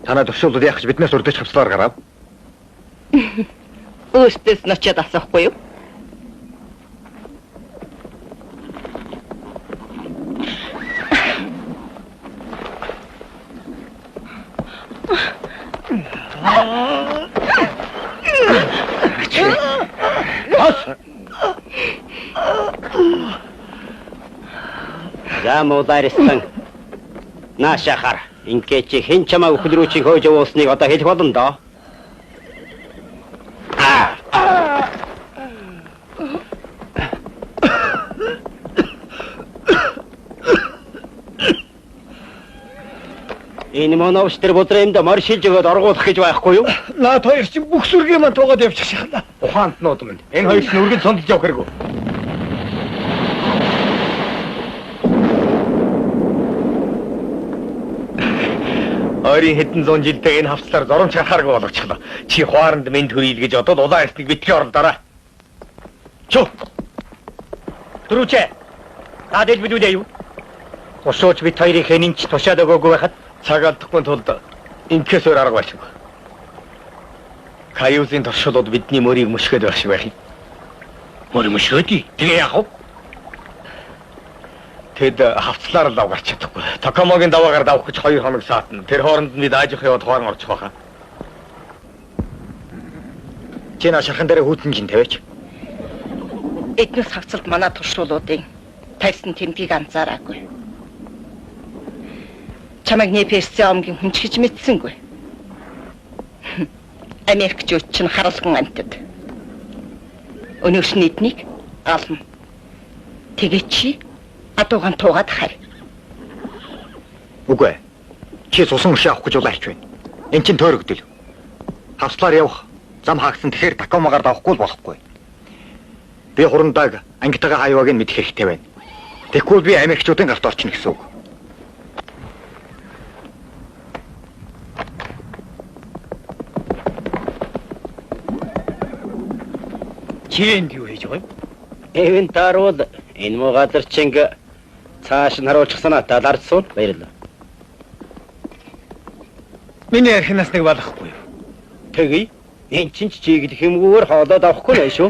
[SPEAKER 3] Танай төвшүүлд яах гэж биднээс урдч хавцлаар гарав?
[SPEAKER 10] Өөртөөс нь очиад асахгүй юу?
[SPEAKER 2] За муударсан. Наашахар. Ингээд чи хэн чамаа өхөл рүү чи хөөж явуулсныг одоо хэлэх болно доо. Энэ монооч тэр бодрэмд маршилж өгөөд оргуулах гэж байхгүй юу?
[SPEAKER 3] Наад хоёр чинь бүх сүргээ маань туугаад явчих шахна. Ухаанд нууд минь. Энэ хоёр чинь үргэлж сондож явах хэрэггүй. Ойрын хэдэн зуун жилдээ энэ хавцлаар зурамч харахааргүй болгочихлоо. Чи хуаранд минь төрөйл гэж одоо улаан эртнийг битгий оролдоорой. Чөө. Түрүүчээ. Таадэл бидүүдээ юу? Усууч бит хоёрын хэнинч тушаад өгөөгүй байхад цаг алдахгүй тулд инкээс өөр арга болчихно. Каюзын туршилууд бидний мөрийг мөшгөөд байх шиг байх юм. Мөрийг мөшгөөдий. Тэгээ яах вэ? Тэд хавцлаар л авгарч чадахгүй. Токомогийн даваагаар давах гэж 2 хоног саатна. Тэр хооронд нь бид аажих яваад хуан орчих байхаа. Чи наа шархан дээр хүүтэн чинь тавиач.
[SPEAKER 10] Эднээс хавцалд манай туршуулуудын тавьсан тэмдгийг анзаараагүй. Чамайг НПС омгийн хүнч гэж мэдсэнгүй. Америкчууд ч харалган амтд. Өнөөш нийтнийг ална. Тэгээ чи адуугаан туугаад хар.
[SPEAKER 3] Үгүй. Чи сусан өшөө авах гэж улаарч байна. Энд чинь төөрөгдөл. Хавцлаар явах зам хаагсан тэгэхээр Такомагаар давахгүй л болохгүй. Би хурандааг ангитагаа хаявааг нь мэдэх хэрэгтэй байна. Тэгэхгүй би Америкчуудын гарт орчихно гэсэн үг. Чи энд юу хийж байгаа юм? Эвентар бол энэ муу газар чинь цааш нь харуулчих санаа таларч суун. Баярлалаа.
[SPEAKER 2] Миний архинаас нэг болохгүй.
[SPEAKER 3] Тэгье. Энд чинь чиглэх юмгүйгээр хоолоод авахгүй нэ шүү.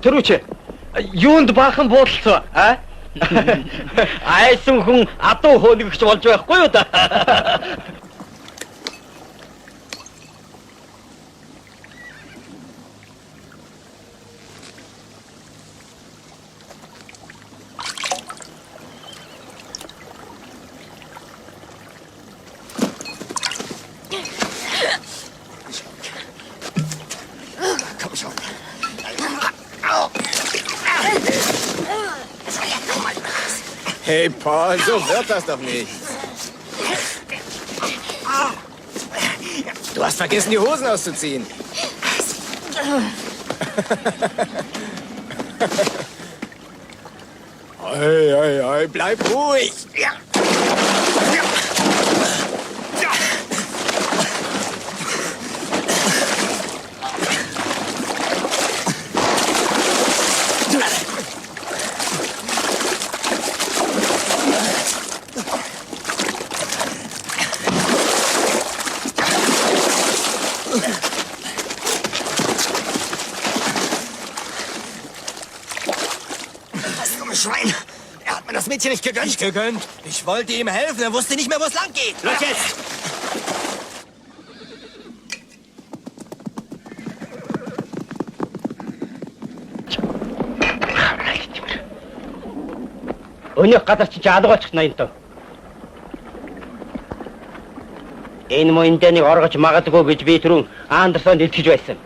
[SPEAKER 2] Тэрүүч юунд баахан буудалцсан а?
[SPEAKER 3] Айсан хүн адуу хөөлгөгч болж байхгүй юу да?
[SPEAKER 9] Komm schon.
[SPEAKER 5] Hey, Paul, so wird das doch nicht. Du hast vergessen, die Hosen auszuziehen. Oi, bleib ruhig.
[SPEAKER 9] Das dumme Schwein. Er hat mir das Mädchen nicht gegönnt.
[SPEAKER 5] Nicht gegönnt. Ich wollte ihm helfen, er wusste nicht mehr, wo es lang geht.
[SPEAKER 9] Los jetzt!
[SPEAKER 3] Өнөөх газар чи алгуулчих 80 тав. Энэ моиндэныг оргож магадгүй гэж би түрүүн Андерсонд илтгэж байсан.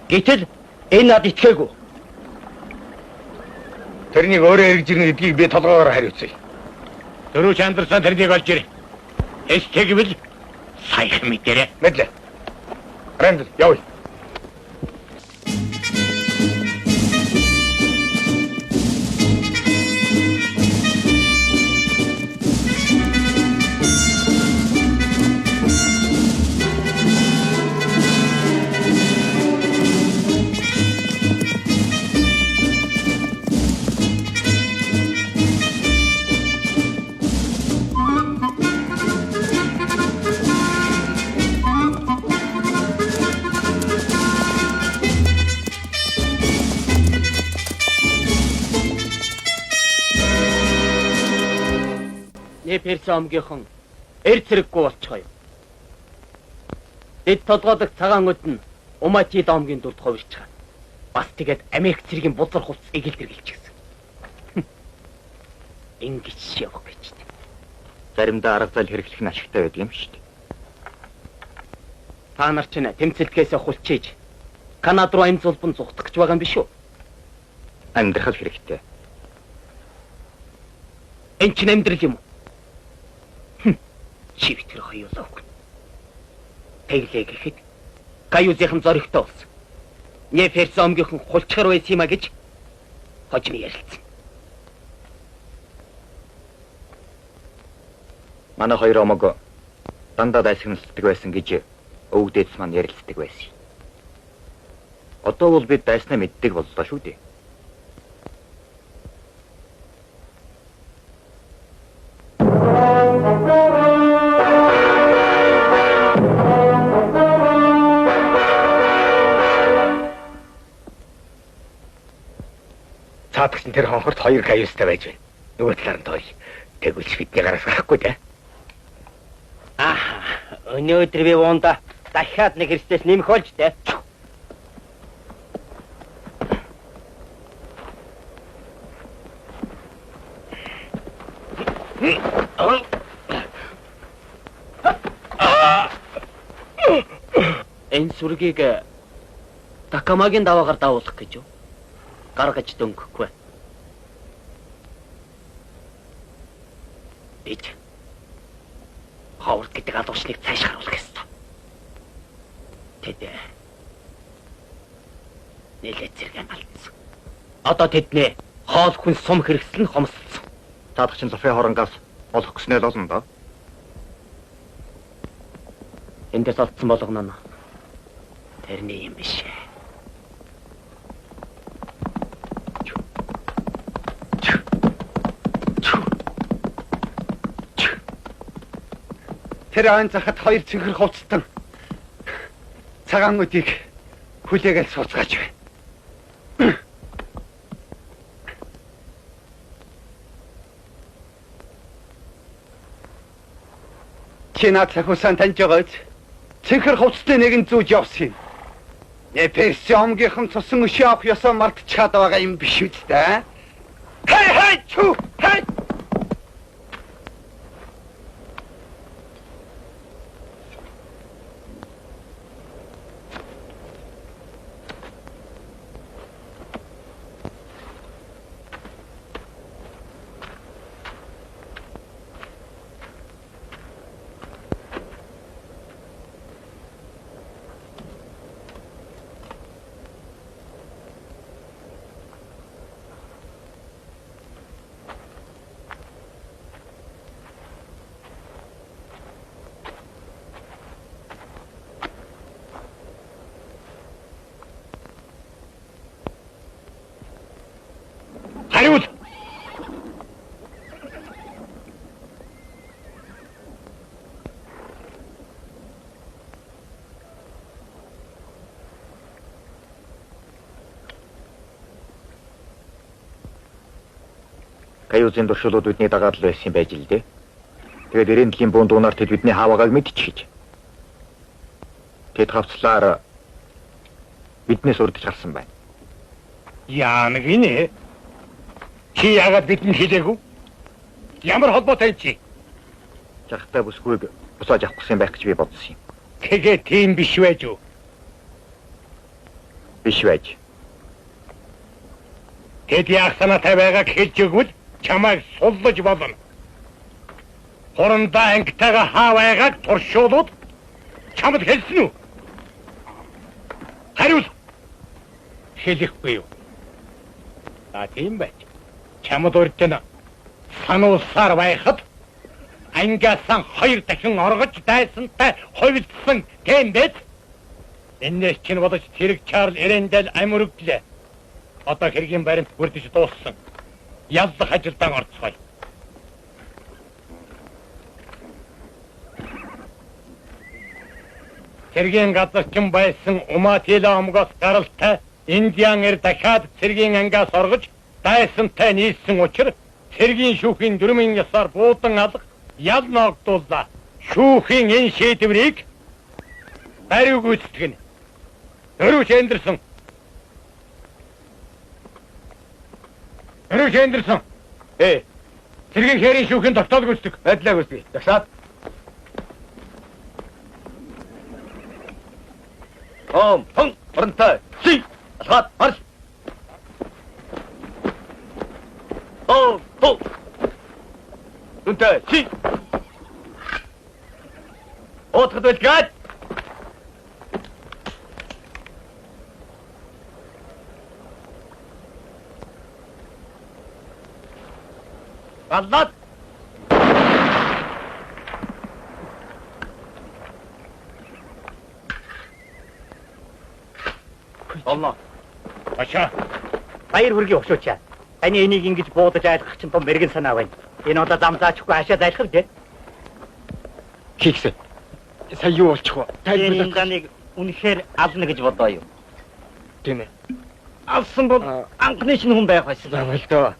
[SPEAKER 3] Гэтэл энэ над итгээгүй.
[SPEAKER 4] Тэрнийг өөрөө эргэж ирнэ гэдгийг би толгоогоор хариуцъя. Дөрөв Андерсон тэрнийг олж ирээ. Эстэй гэвэл саяхан мэдэрээ. Мэдлээ. Рэндл, явъя.
[SPEAKER 3] Персомгийнхан эр зэрэггүй болчихоо юм. Дэд толгойд цагаан өд нь Умачи домгийн дүрд хувирч байгаа. Бас тэгээд Америк цэргийн бузар хувцс эгэлдэргэлчихсэн. Ингэж явах гэж.
[SPEAKER 2] Заримдаа арга зал хэрэглэх нь ашигтай байдаг юм шүү дээ.
[SPEAKER 3] Та нар ч тэмцэлтгээс хулчиж Канад руу амь зулбан зүхтах гэж байгаа юм биш үү?
[SPEAKER 2] Амьдрах хэрэгтэй.
[SPEAKER 3] Энд чинь амьдрал юм уу? Чивтэр хоёулаа. Тэглээ гэхэд Каюзийнхэн зоригтой болсон. Неферсомгийнхэн хулчгаар байсан юм а гэж хожим ярилцсан.
[SPEAKER 2] Манай хоёр омог дандаа дайсагналдаг байсан гэж өвгдөөс маань ярилцдаг байсан. Одоо бол бид дайснаа мэддэг боллоо шүү дээ.
[SPEAKER 4] Цаадагч тэр хонхорт 2 каюстай байж байна. Нөгөө талаар нь той. Тэгвэл бидний гараас гарахгүй те.
[SPEAKER 3] Өнөөдөр би вонда дахиад нэг хэстэс нэмэх болж те. Энэ сүргийг Такамагийн даваагаар давуулах гэж юу? Гаргаж дөнгөхгүй. Бид хаврт гэдэг алуучныг цааш харуулах ёстой. Тэд нэлээд зэрэг алдсан. Одоо тэднээ хоол хүн сум хэрэгсэл нь хомсолцсон.
[SPEAKER 2] Таадах чинь лафи хоронгоос олох гэснээр болно да.
[SPEAKER 3] Эндээс олдсон болгоно нь. Тэрний юм биш.
[SPEAKER 1] Тэр айн захад 2 цэнхэр хувцтан цагаануудыг хүлээгээл сууцгааж байна. Чинаа цахиусан таньж байгааз цэнхэр хувцтын нэгэн зүүж явсан юм. Персиомгийнхан цусан өшөө авах ёсоо мартчихад байгаа юм биш үстэй. Хай чүү хай.
[SPEAKER 4] Хариул.
[SPEAKER 2] Каюузын туршуулууд бидний дагаад л байсан байж л дээ. Тэгээд эрендэлийн буун дуунаар тэд бидний хааваагааг мэдчихэж. Тэд хавцлаар биднээс урдж гарсан байна.
[SPEAKER 4] Яа нэг инээ. Чи яагаад бидэнд хэлээгүй? Ямар холбоотой чи?
[SPEAKER 2] Жахтай бүсгүйг бусааж авах гэсэн байх гэж би бодсон юм.
[SPEAKER 4] Тэгээ тийм биш байж юу?
[SPEAKER 2] Биш байж.
[SPEAKER 4] Тэд яах санаатай байгааг хэлж өгвөл чамайг суллаж болно. Хорондоо ангитайгаа хаа байгааг туршуулууд чамд хэлсэн үү? Хариул. Хэлэхгүй юу? Тийм байж. Чамд урьдэн сануусаар байхад ангиасан 2 дахин оргож дайсантай хувилдсан тийм биз? Энэс чинь бодож тэрэг Чарл Эрендел амирглээ. Одоо хэргийн баримт бүрдэж дууссан. Яллах ажилдаа орцгоё. Хэргийн газарчин байсан Уматила омгоос гаралтай Индиан эр дахиад цэргийн ангиас оргож дайсантай нийлсэн учраас цэргийн шүүхийн 4,000 ясаар буудан алах ял ногдууллаа. Шүүхийн энэ шийдвэрийг бариуг гүйцэтгэнэ. Өрөөч Эндерсон. Өрөөч Эндерсон. Цэргийн хэрийн шүүхийн тогтоол гүйцэтгэх.
[SPEAKER 3] Байдлаа гүйцэтгэе. Дагшаад. Хон оронтой. Чи. Алхаад марш. Ту. Дүнтэй. Чи. Отход байлгаад. Аллат. Олно.
[SPEAKER 4] Ачаа.
[SPEAKER 8] Баяр хүргийн өгшөөч. Таны энийг ингэж буудаж айлгах чинь том мэрэгэн санаа байна. Энэ удаа замзаачихгүй хашаа зайлхав дээ.
[SPEAKER 3] Хийгсэн. Сая юу болчих вэ?
[SPEAKER 8] Энэ даныг үнэхээр ална гэж бодоо юу?
[SPEAKER 3] Тийм ээ.
[SPEAKER 8] Алсан бол анхны чинь хүн байх байсан.
[SPEAKER 1] Болдоо.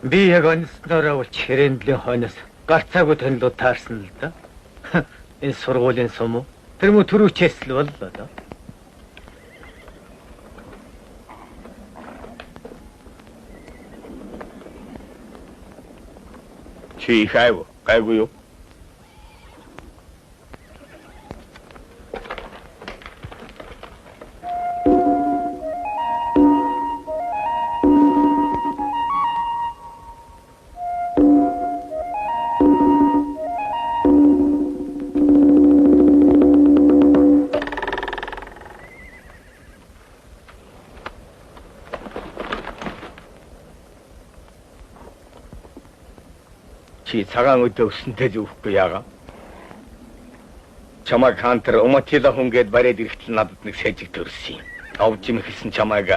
[SPEAKER 1] Би яг онцноороо бол Эрендлийн хойноос гарцаагүй танилуд таарсан л да. Энэ сургуулийн сум уу? Тэр мө төрүүчээс л боллоо да.
[SPEAKER 4] Чи гайгүй юу?
[SPEAKER 3] чи цагаан өдөө өснөтэй зүвхгүй яага. Чамайг хантер Уматила хүнгээд барээд ирэхтэл надад нэг сэжиг төрсөн юм. Овж юм хэлсэн чамайг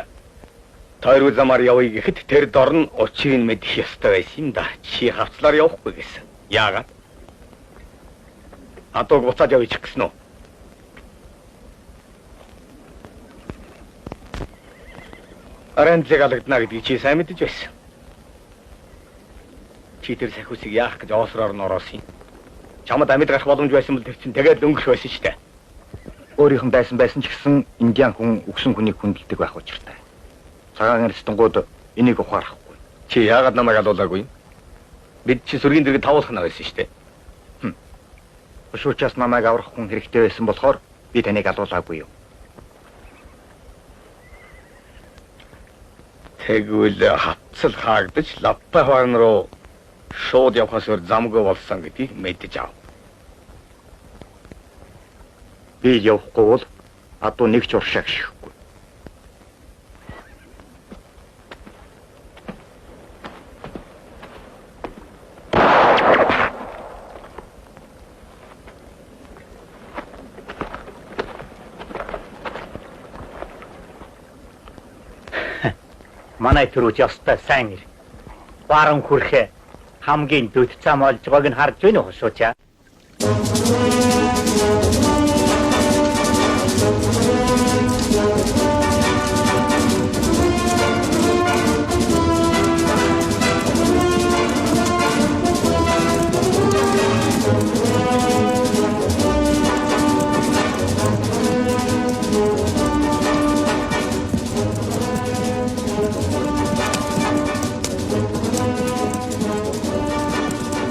[SPEAKER 3] тойруу замаар явъя гэхэд тэр дор нь учрыг мэдэх ёстой байсан юм да. Чи хавцлаар явахгүй гэсэн. Яагаад? Адуу буцаад явчих гэсэн үү? Арендлэг алагдана гэдгийг чи сайн мэдэж байсан. Чи тэр сахиусыг яах гэж оосроор нь ороосон юм. Чамд амьд гарах боломж байсан бол тэр чинь тэгээд өнгөрөх байсан шүү дээ.
[SPEAKER 2] Өөрийнх нь байсан ч гэсэн индиан хүн өгсөн хүнийг хүндэлдэг байх учиртай. Цагаан арстангууд энийг ухаарахгүй.
[SPEAKER 3] Чи яагаад намайг алуулаагүй юм? Бид чи сүргийн дэргэд тавуулах нь байсан шүү дээ.
[SPEAKER 2] Өшөөчөөс намайг аврах хүн хэрэгтэй байсан болохоор би таныг алуулаагүй юу.
[SPEAKER 3] Тэгвэл хатсал хаагдаж лаппа хаан руу шууд явхаас өөр замгүй болсон гэдгийг мэдэж ав.
[SPEAKER 2] Би явахгүй бол адуу нэг ч уршаа гიშхгүй.
[SPEAKER 4] Манай төрөж ястай сайн ир. Баран хүрхэ хамгийн дөд зам олж байгааг нь харж байна уу шуучаа?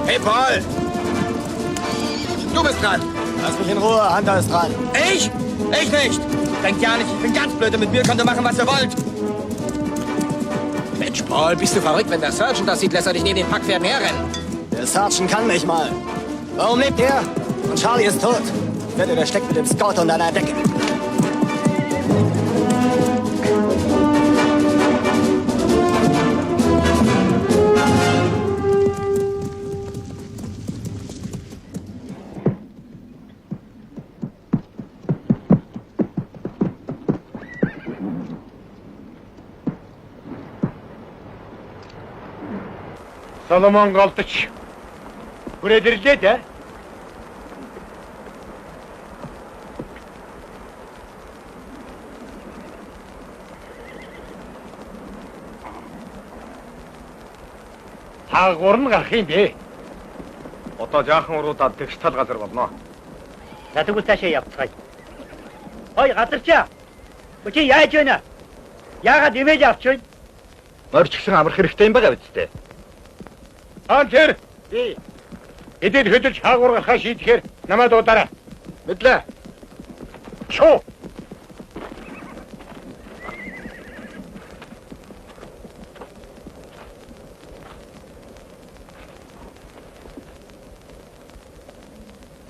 [SPEAKER 5] Hey, Paul! Du bist dran!
[SPEAKER 9] Lass mich in Ruhe, Hunter ist dran.
[SPEAKER 5] Ich? Ich nicht! Denkt ja nicht, ich bin ganz blöd und mit mir könnt ihr machen, was ihr wollt! Mensch, Paul, bist du verrückt? Wenn der Sergeant das sieht, lässt er dich neben den Packpferden herrennen.
[SPEAKER 9] Der Sergeant kann mich mal. Warum lebt er? Und Charlie ist tot. Ich wette, der steckt mit dem Scout unter einer Decke.
[SPEAKER 4] Соломон голдож хүрээд ирлээ дээ. Хаагур нь гарах юм бэ?
[SPEAKER 3] Одоо жаахан уруудаад тэгш тал газар болно.
[SPEAKER 4] За тэгвэл цаашаа явцгаая. Хой газарчаа. Чи яаж байна? Яагаад имэж авч байна?
[SPEAKER 2] Морьчгсан амрах хэрэгтэй юм байгаа биз дээ.
[SPEAKER 4] Хантер! Эдгээр хөдөлж хаагур гарахаа шийдэхээр намайг дуудаарай.
[SPEAKER 2] Мэдлээ.
[SPEAKER 4] Чуу!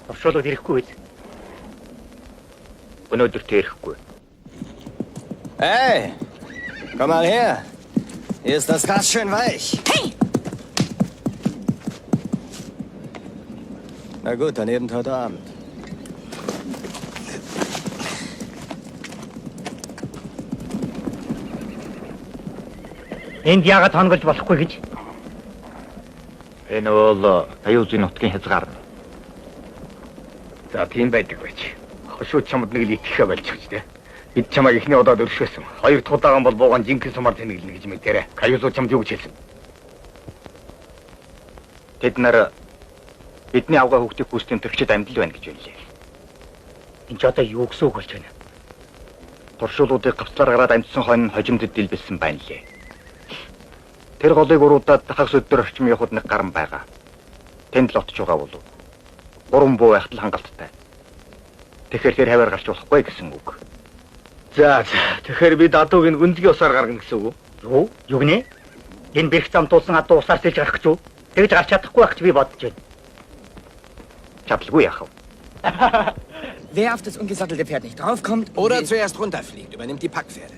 [SPEAKER 4] Оршуулууд ирэхгүй биз?
[SPEAKER 2] Өнөөдөр тэрэхгүй.
[SPEAKER 9] Hey, komm mal her. Hier ist das Gras schön weich.
[SPEAKER 10] Hey!
[SPEAKER 9] Na gut, dann eben heute Abend.
[SPEAKER 4] Энд яагаад хонголж болохгүй гэж?
[SPEAKER 2] Энэ бол аюулын нутгийн хязгаар.
[SPEAKER 3] За тийм байдаг байж. Хошууд чамд нэг л итгэхэ болчихж дээ. Бид чамайг ихний удаад өршөөсөн. Хоёр дахь удаагаан бол буугаан жинхэнэ сумаар тэнэглэнэ гэж мэдээрэй. Каюзуу чамд юу гэж хэлсэн?
[SPEAKER 2] Тэд нар бидний авгаа хүүхдийн хүүсдийн төрчид амьдл байна гэж байлээ.
[SPEAKER 4] Энд ч одоо юу гэсэн үг болж байна?
[SPEAKER 2] Туршуулуудыг гавцлаар гараад амьдсан хойно хожимдод дэлбэлсэн байна лээ. Тэр голыг уруудаад хагас өдөр орчим явахад нэг гаран байгаа. Тэнд л отж байгаа болов. 3 буу байхад л хангалттай. Тэгэхээр тэр хаваар гарч болохгүй гэсэн үг.
[SPEAKER 3] За тэгэхээр бид адууг гүнзгий усаар гаргана гэсэн үг үү?
[SPEAKER 4] Юу гинэ? Энэ бэрх зам тулсан адуу усаар сэлж гарах гэж үү? Тэгж гарч чадахгүй байх гэж би бодож байна.
[SPEAKER 2] Чадлагүй яах вэ?
[SPEAKER 5] Wer auf das ungesattelte Pferd nicht draufkommt oder zuerst runterfliegt, übernimmt die Packpferde.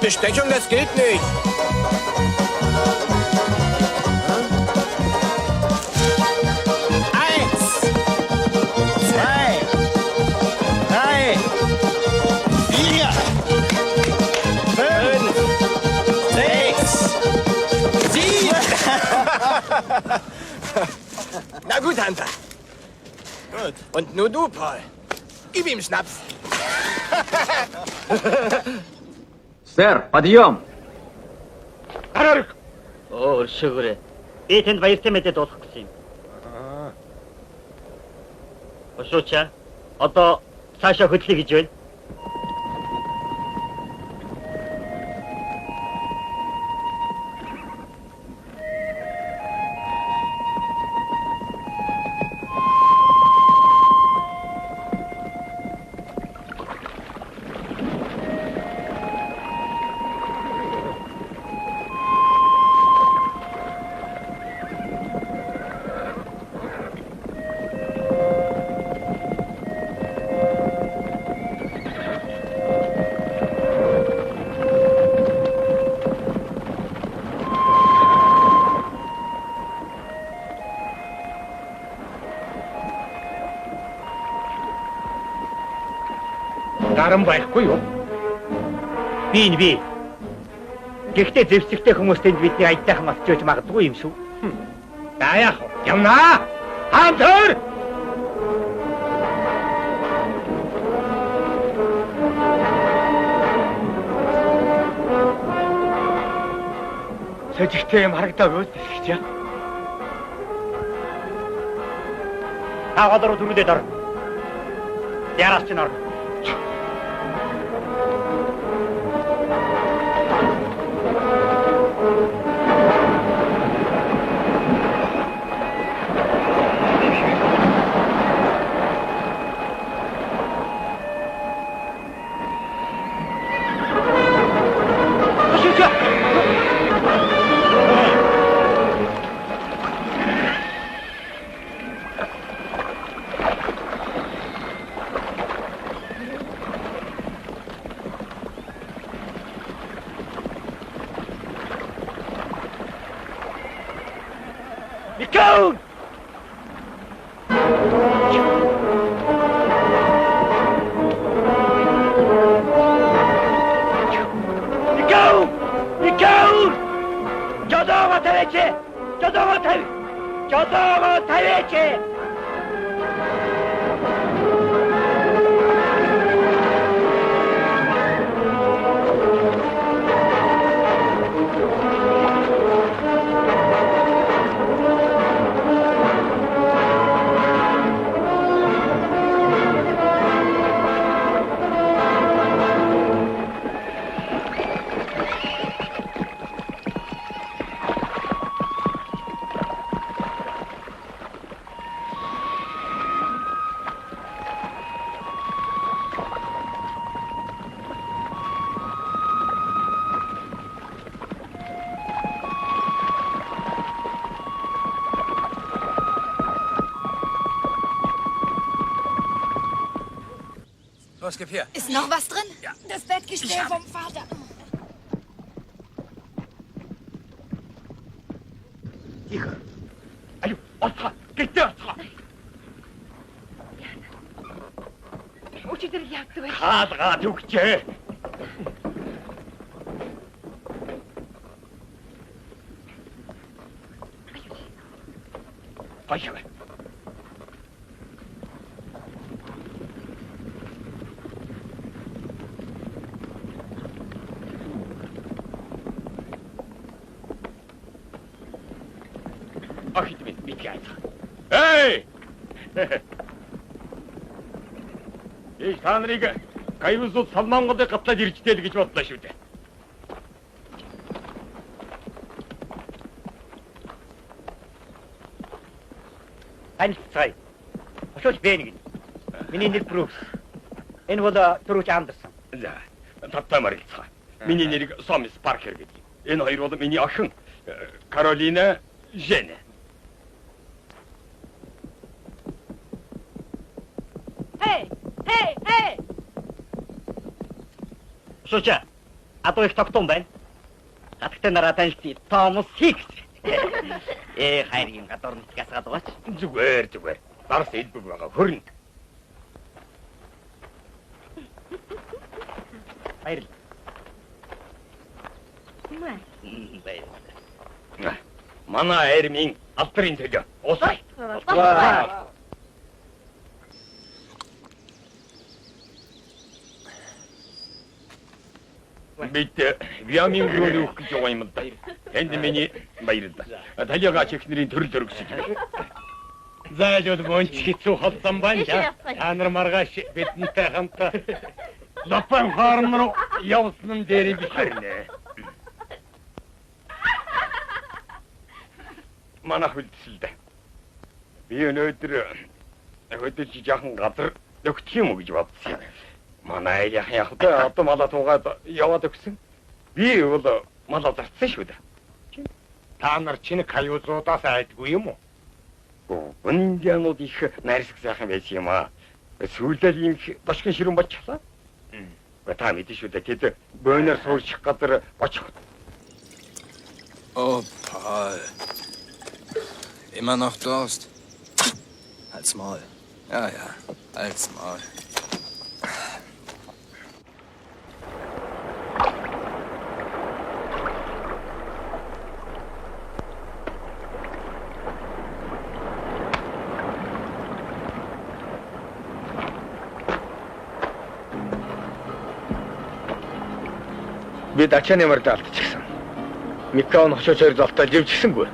[SPEAKER 5] Bestechung, das geht nicht. Na gut, Hunter. Gut. Und nur du, Paul. Gib ihm Schnaps.
[SPEAKER 6] Сэр, подъем!
[SPEAKER 2] Өршөөрэй. Би тэнд баяртай мэдээ дуулах гэсэн юм. Өшөөч. Одоо цаашаа хөдлөе гэж байна.
[SPEAKER 4] Даран байхгүй юу? Би. Гэхдээ зэвсэгтэй хүмүүстэнд бидний аятайхан матчиж магадгүй юм шүү. За яах вэ? Явнаа! Хантер! Сэжигтэй юм харагдаагүй гэж яа. Таавал руу түрүүлээд ор. Яраас ч нор. Go! Жодоогоо тавьяач!
[SPEAKER 5] Los, gib her.
[SPEAKER 11] Ist noch was drin?
[SPEAKER 5] Ja.
[SPEAKER 11] Das Bettgestell vom Vater.
[SPEAKER 4] Тихо. Алю, отха, гэтээ отха.
[SPEAKER 11] Учитель яадаг вэ?
[SPEAKER 4] Хаалгаад өгчээ. Баяр. Эй! Та нарыг Каюусууд Солонгодыг гатлаад иржтэй л гэж бодлоо шүү дээ. Танилцгаая. Өшөөж бэнэг. Миний нэр Брукс. Энэ бол Трууч Андерсон. За, таттай марилцгаа. Миний нэрийг Сомис Паркер гэдэг. Энэ хоёр бол миний охин Каролина Жене. Hey! Шоча.
[SPEAKER 2] адуу их тогтун байна. Хатагтай нараа танилцъя. Томас Хикс. Хайрын гадуур нутгаас гадуугач.
[SPEAKER 4] Зүгээр. Дарс элбэг байгаа. Хөрн.
[SPEAKER 2] Баярлалаа.
[SPEAKER 4] Манай Эрмийн алдрын төлөө. Усаа. Бид Вьямин руу өгөх гэж байгаа юм да. Энд миний баярлалаа. Талиага чихнэрийн төрөл төрөсөж байна. Зайлууд бонч хэцүү холсон байна. Та нар маргааш бидэнтэй хамт Лапан фарм руу явсан дээр биш нэ. Манайх үлдсэлдэ. Би өнөөдөр хөдөлж жаахан газар өгчих юм уу гэж бодсон. Манай яах вэ? Одоо малаа туугаад яваад өгсөн. Би бол малаа зарцсан шүү дээ. Та нар чинь каюзуудаас айдгүй юм уу? Үнэнянууд их найрсаг сайхан байсан юм аа. Сүүлдэл юм бошгон ширүүн болчихлаа. Та мэдэн шүү дээ. Тэд бөөнөр суурчих газар очих.
[SPEAKER 5] Oh, Paul. Immer noch Durst? Halt's Maul. Ja, halt's Maul.
[SPEAKER 1] Би дачааны морд алдчихсан. Микаон хошооч хоёр золтой живчихсэнгүй.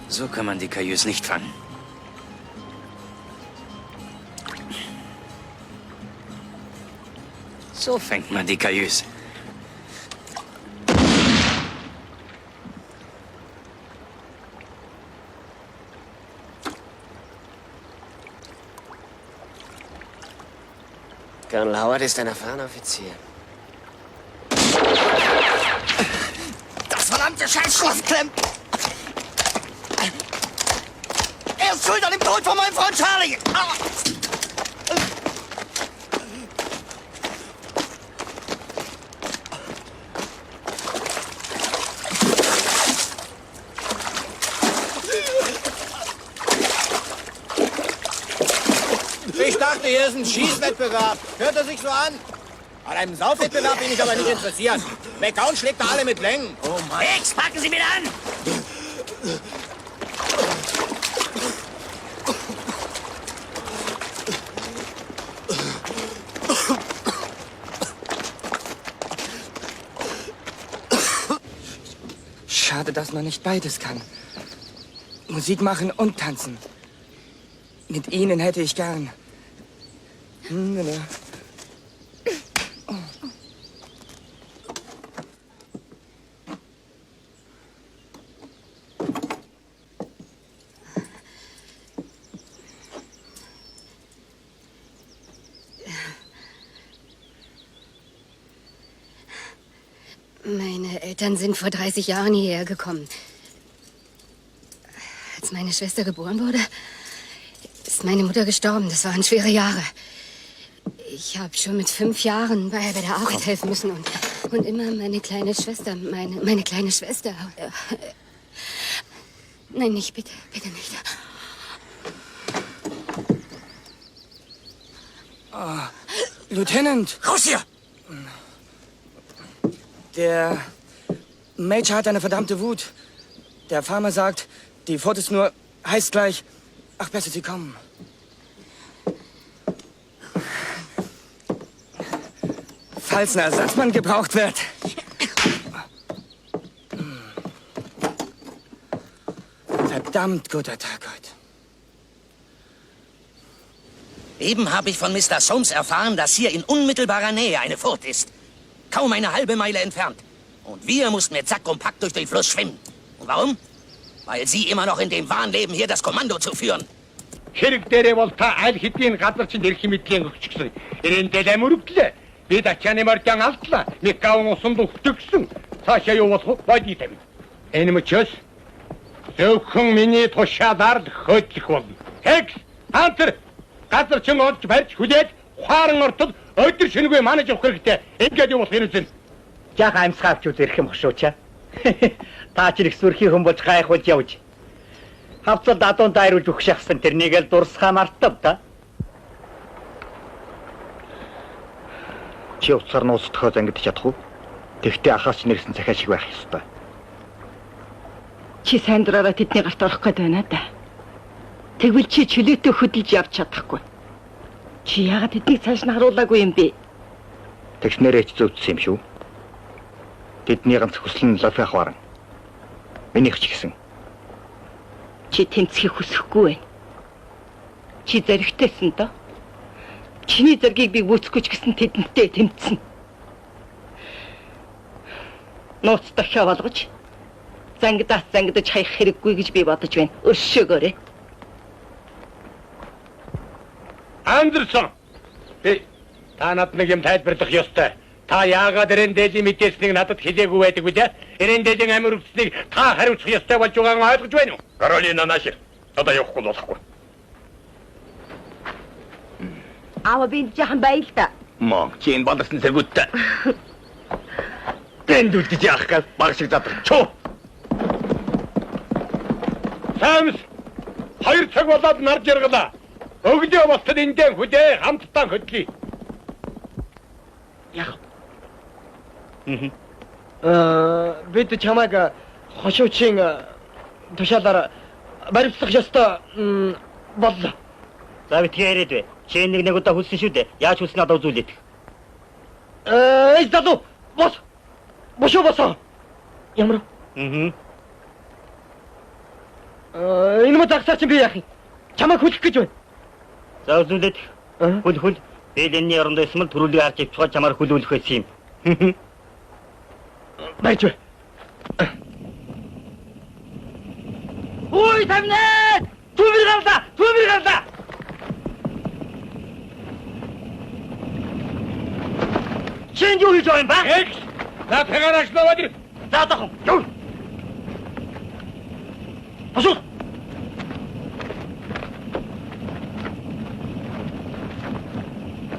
[SPEAKER 9] So kann man die Kajüs nicht fangen. So fängt man die Kajüs.
[SPEAKER 7] Colonel Howard ist ein erfahrener Offizier.
[SPEAKER 9] Das verdammte Scheißschloss klemmt! Er ist schuld an dem Tod von meinem Freund Charlie!
[SPEAKER 5] Ich dachte, hier ist ein Schießwettbewerb. Hört er sich so an? An einem Saufwettbewerb bin ich aber nicht interessiert. McCown schlägt da alle mit Längen.
[SPEAKER 9] Oh Mann! Hicks, packen Sie wieder an!
[SPEAKER 5] Schade, dass man nicht beides kann. Musik machen und tanzen. Mit Ihnen hätte ich gern.
[SPEAKER 11] Meine Eltern sind vor 30 Jahren hierher gekommen. Als meine Schwester geboren wurde, ist meine Mutter gestorben. Das waren schwere Jahre. Ich habe schon mit 5 Jahren bei der Arbeit helfen müssen und immer meine kleine Schwester, meine kleine Schwester. Nein, nicht, bitte nicht.
[SPEAKER 5] Oh, Lieutenant!
[SPEAKER 9] Raus hier!
[SPEAKER 5] Der Major hat eine verdammte Wut.
[SPEAKER 12] Der Farmer sagt, die Furt ist nur, heißt gleich, ach, besser, Sie kommen. Falls ein Ersatzmann gebraucht wird. Verdammt guter Tag heute.
[SPEAKER 9] Eben habe ich von Mr. Soames erfahren, dass hier in unmittelbarer Nähe eine Furt ist. Kaum eine halbe Meile entfernt. Und wir mussten mit Sack und Pack durch den Fluss schwimmen. Und warum? Weil Sie immer noch in dem Wahn leben, hier das Kommando zu führen.
[SPEAKER 4] Хэрэг дээрээ бол та аль хэдийн газар чинь эрх мэдлийн өгчихсөн. Эрэндээ амирвдлээ. Би дачааны мордян алдлаа. Микаун усан өгтөгсөн. Цаашаа юу болох вэ? Бодий тавь. Энэ мөчөөс зөвхөн миний тушаалаар хөдлөх болно. Хекс, хантер газар чин олж барьж хүлээж ухаан ортод өдөр шөнөгүй манаж явах хэрэгтэй. Ингээд юу болох юм бэ?
[SPEAKER 2] Жаахан амьсгаач үз ирэх юм хошуучаа. Та ч их сүрхий хүн болж гайхуулж явж. Хавцал дадуун дайруулж өгөх шахсан тэрнийг л дурсахаа мартав да. Чи уцаар нуус төхөөд ангидж чадах уу? Тэгтээ ахаас нэрсэн захиа шиг байх ёстой.
[SPEAKER 10] Чи сайн дураараа тэдний гарт орох гээд байна да. Тэгвэл чи чөлөөтөө хөдөлж явж чадахгүй. Чи яагаад тэднийг цааш нь харуулаагүй юм бэ?
[SPEAKER 2] Тэгснээрээ ч зөвдсөн юм шүү. Тэдний ганц хүсэл нь лафих баран. Минийх ч гэсэн.
[SPEAKER 10] Чи тэмцэхийг хүсэхгүй байна. Чи зэрэгтэйсэн доо. Чиний зэргийг би гүйцэхгүй ч гэсэн тэдэнтэй тэмцсэн. Нууц дахиа болгож зангидаж хаях хэрэггүй гэж би бодож байна. Өршөөгөөрэй.
[SPEAKER 4] Андерсон. Та надад нэг юм тайлбарлах ёстой. Та яагаад Эрендээлийн мэдээснийг надад хэлээгүй байдаг вэ? Эрендээлийн амир өгснгийг та хариуцах ёстой болж байгааг ойлгож байна уу? Каролина Нашир. Одоо явахгүй болохгүй.
[SPEAKER 10] Аава би жахан байлаа.
[SPEAKER 3] Мөн чинь балсан зэрэгтэй. Тэнд үлдэж яах гал баг шиг задарч.
[SPEAKER 4] Самс 2 цаг болоод нарж яргалаа. Өглөө болтод эндээ хүлээ хамтдаа хөдлөе.
[SPEAKER 2] Яг.
[SPEAKER 12] Бид чамайг хошуучийн тушаалаар баримтлах ёстой боллоо.
[SPEAKER 2] За битгий яриад бай. Чи нэг удаа хүссэн шүү дээ. Яаж хүснэ одоо үзүүлээд.
[SPEAKER 12] Залуу бос. Бошоо босоо. Ямар? Энэ мө загсаар чи би яах юм? Чамайг хүлэх гэж байна.
[SPEAKER 2] За үзүүлээд. Хүл. Эленний орондоо эсвэл төрүүлгийг харж ивчгаа чамаар хүлүүлэх байсан юм.
[SPEAKER 12] Байж бай. Ой, тамнаа! Түмэр гарла! Чин юу хийж байгаа юм ба?
[SPEAKER 4] Экс! За тэгараш наваад.
[SPEAKER 12] За тахом. Юу? Асуу.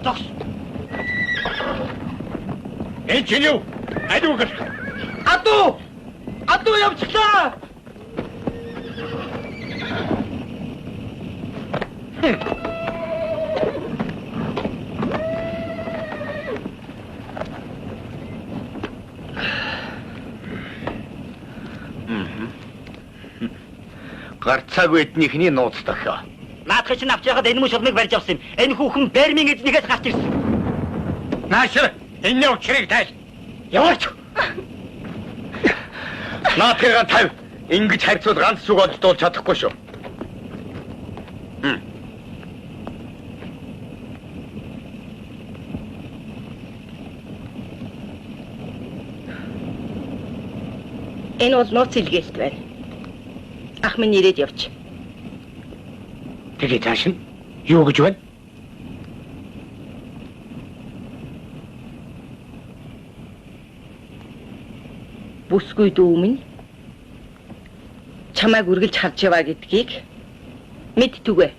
[SPEAKER 12] Тахс.
[SPEAKER 4] Энэ чинь юу? Адуу гэх.
[SPEAKER 12] Адуу явчихлаа.
[SPEAKER 3] Гарцаагүй эднийхний нууц дохио.
[SPEAKER 2] Наадах чинь авч яхад энэ мөч шулмыг барьж авсан юм. Энэ хүүхэн Бермийн эзнийгээс гарч ирсэн.
[SPEAKER 4] Наашир, энэ учрыг тайл.
[SPEAKER 2] Яваач.
[SPEAKER 3] Наатайгаа тавь. Ингэж харьцуул ганц зүг олдуулж чадахгүй шүү.
[SPEAKER 10] Энэ бол нууц илгээлт байна. Ах минь ирээд явж.
[SPEAKER 4] Тэгээ цааш нь юу гэж байна?
[SPEAKER 10] Бүсгүй дүү минь чамайг үргэлж харж яваа гэдгийг мэдтүгэ.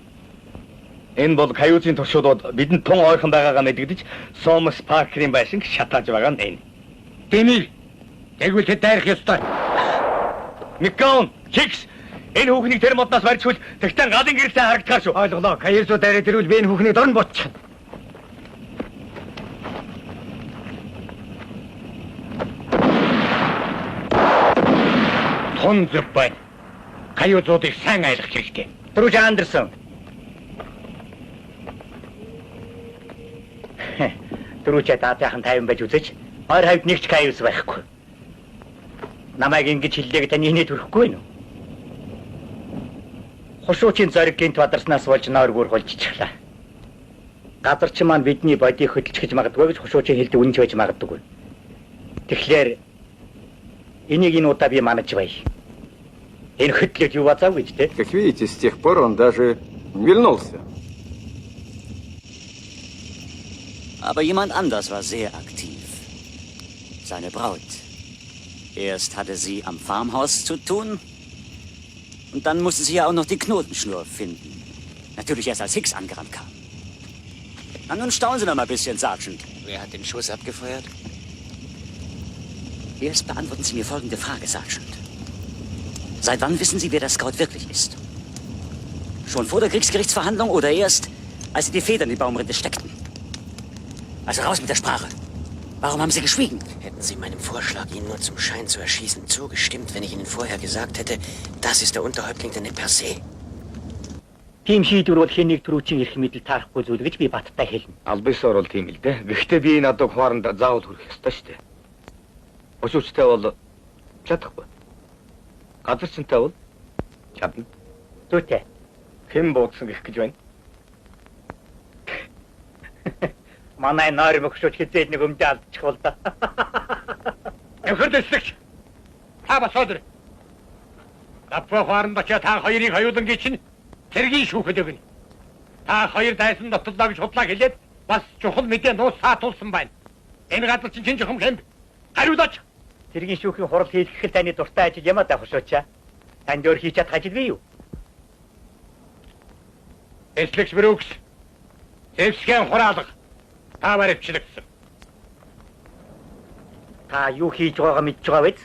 [SPEAKER 3] Энэ бол Каюутын туршуулууд бидэнд тун ойрхон байгаагаа мэдэгдэж Сомас Паркерийн байшинг шатааж байгаа нь энэ.
[SPEAKER 4] Тэнийг тэгвэл хэд дайрах ёстой.
[SPEAKER 3] Микаун, Хикс энэ хүүхнийг тэр моднаас барьчихвал тэгтэн галын гэрэлтэй харагдахаар шүү.
[SPEAKER 2] Ойлголоо. Каюутуу дайраад ирвэл би энэ хүүхнийг дорн ботчих.
[SPEAKER 4] Тун зөв бай. Каюузуудыг сайн айлгах хэрэгтэй.
[SPEAKER 2] Түрүүч Андерсон. Түрүүч таатайхан тайван байж үзэж, ойр хавьд нэг ч каюус байхгүй. Намайг ингэж хиллээг таны инээд өрөхгүй нү. Хошуучийн зориг гинт бадарснаас болж нойр гүр холжчихлаа. Газарчин маань бидний бодийг хөдөлж гэж магадгүй гэж хошуучийн хэлдэг үнэнч байж магадгүй. Тэгэхээр энийг энэ удаа би манаж бай. Энэ хөдлөд юу бацаав гэж те?
[SPEAKER 6] Как видите, с тех пор он даже не вернулся.
[SPEAKER 13] Aber jemand anders war sehr aktiv. Seine Braut. Erst hatte sie am Farmhaus zu tun und dann musste sie ja auch noch die Knotenschnur finden. Natürlich erst als Hicks angerannt kam. Na, nun staunen Sie noch mal ein bisschen, Sergeant.
[SPEAKER 7] Wer hat den Schuss abgefeuert?
[SPEAKER 13] Erst beantworten Sie mir folgende Frage, Sergeant. Seit wann wissen Sie, wer der Scout wirklich ist? Schon vor der Kriegsgerichtsverhandlung oder erst, als Sie die Federn in die Baumrinde steckten? Also raus mit der Sprache. Warum haben Sie geschwiegen?
[SPEAKER 7] Hätten Sie meinem Vorschlag, ihn nur zum Schein zu erschießen, zugestimmt, wenn ich Ihnen vorher gesagt hätte, das ist der Unterhäuptling der per se?
[SPEAKER 2] Тийм шийдвэр бол хэнийг түрүүчийн эрх мэдэл таарахгүй зүйл гэж би баттай хэлнэ.
[SPEAKER 3] Албаисаар бол тийм л дээ. Гэхдээ би энэ адаг хооронд заавал хүрэх ёстой шүү дээ. Хошуучтай бол чадахгүй. Газарчинтай бол чадна.
[SPEAKER 2] Зүйтэй.
[SPEAKER 3] Хэн буудсан гэх гэж байна?
[SPEAKER 2] Манай нойр мөхшөөч хизээд нэг өмдөө алдчих бол да.
[SPEAKER 4] Нөхөр дэслэгч. Та бас өдөр. Аппа хооронд очиж та хоёрыг хоёулангийн чинь цэргийн шүүхэд өгнө. Та хоёр дайсан дотлоо гэж худлаа хэлээд бас чухал мэдээ нуус саатуулсан байна. Энэ газар чинь чин жохом хэмб. Хариулаач.
[SPEAKER 2] Цэргийн шүүхийн хурал хийх таны дуртай ажил ямаа да хошоочаа. Танд өөр хийж чадах ажил бий юу?
[SPEAKER 4] Эслэгч Брукс. Эвсгэн хураалга. Та баривчлагдсан.
[SPEAKER 2] Та юу хийж байгаагаа мэдж байгаа биз?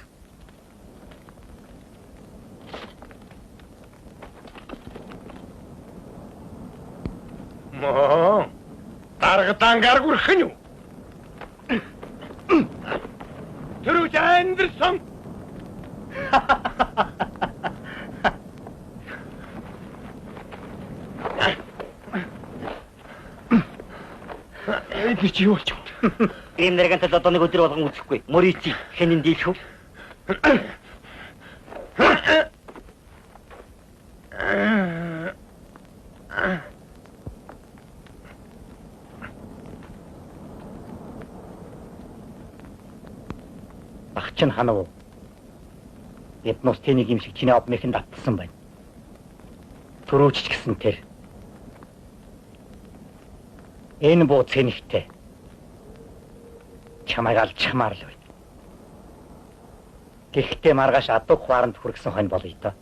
[SPEAKER 4] Моо. Даргадан гаргурх нь юу? Түрүүч Андерсон.
[SPEAKER 2] Энд чи юу болж байна? Ийм нэргэнтэй одоо нэг өдөр болгон үзэхгүй. Морици хэнийн дийлхүү. Багчин ханав. Эднос тэнийг юм шиг чиний обмэхэнд татсан байна. Түрүүч ч гэсэн тэр. Энэ буу цэнэгтэй. Чамайг алчмаар л байна. Гэхдээ маргааш адаг хуаранд хүргэсэн хонь болъё доо.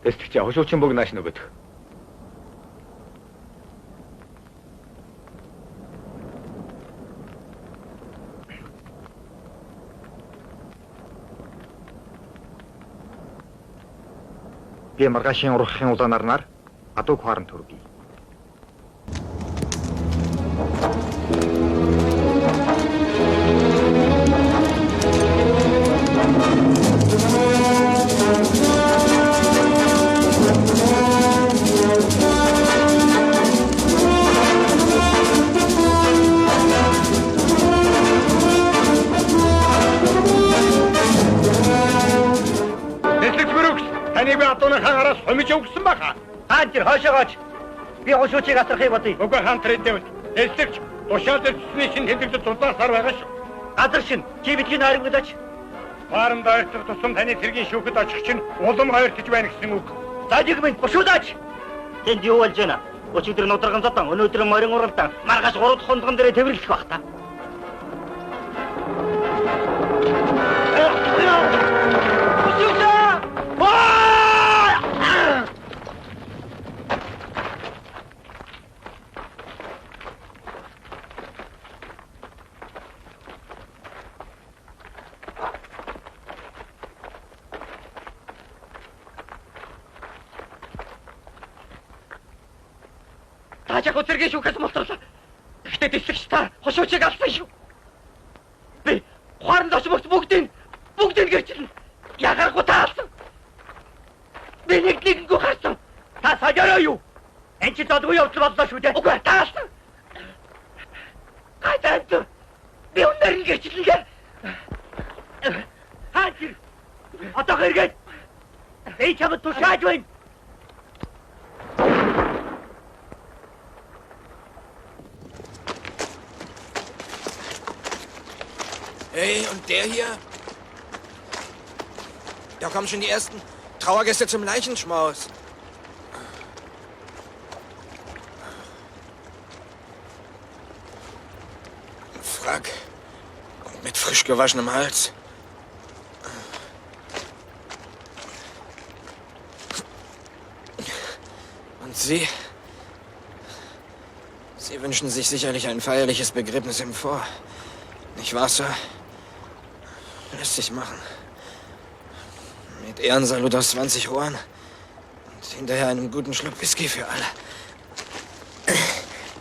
[SPEAKER 3] Тэстэгч хошуучин бог нааш нөгөөд. Би маргаашийн урахын улаанаар адаг хуаранд хүргэе.
[SPEAKER 4] Таны би атууны хаараас хомиж өгсөн баха.
[SPEAKER 2] Хаан тэр хойшоогооч. Би хошуучийг асрахыг бодъё.
[SPEAKER 4] Уг хаан тэр дэвт. Эсвч тушаал дэвсний чинь тэмдэглэж дулаасаар байгаа шүү.
[SPEAKER 2] Газар шин чи бидний нойрог мэдэж.
[SPEAKER 4] Фармд ойртох тусам таны цэргийн шүүхэд очих чинь улам ойртож байна гэсэн үг.
[SPEAKER 2] Зажиг минь бушуулаач. Тэнд юу болж байна? Өчигдөр нударган зотон, өнөөдөр морин уралдаан, маргааш 3 дахь хундган дээр тэмдэглэх бах та. Таачаа цэргийн шүүхээс мултарлаа. Гэхдээ дэслэгч та хошуучийг алсан шүү. Би ухаанд очмогц бүгдийг гэрчилнэ. Ягарахгүй таалсан. Би нэггүй харсан. Та сажаараа юу? Энд чи додгүй явдал боллоо шүү дээ. Үгүй таалсан. Гайдаад би өнөр гэрчилнэ. Хаач. Одоо хэрэг. Би чамд тушааж байна.
[SPEAKER 5] Hey, und der hier? Da kommen schon die ersten Trauergäste zum Leichenschmaus. Ein Frack. Und mit frisch gewaschenem Hals. Und Sie? Sie wünschen sich sicherlich ein feierliches Begräbnis im Vor. Nicht wahr, Sir? Lässt sich machen. Mit Ehrensalut aus 20 Rohren und hinterher einem guten Schluck Whisky für alle.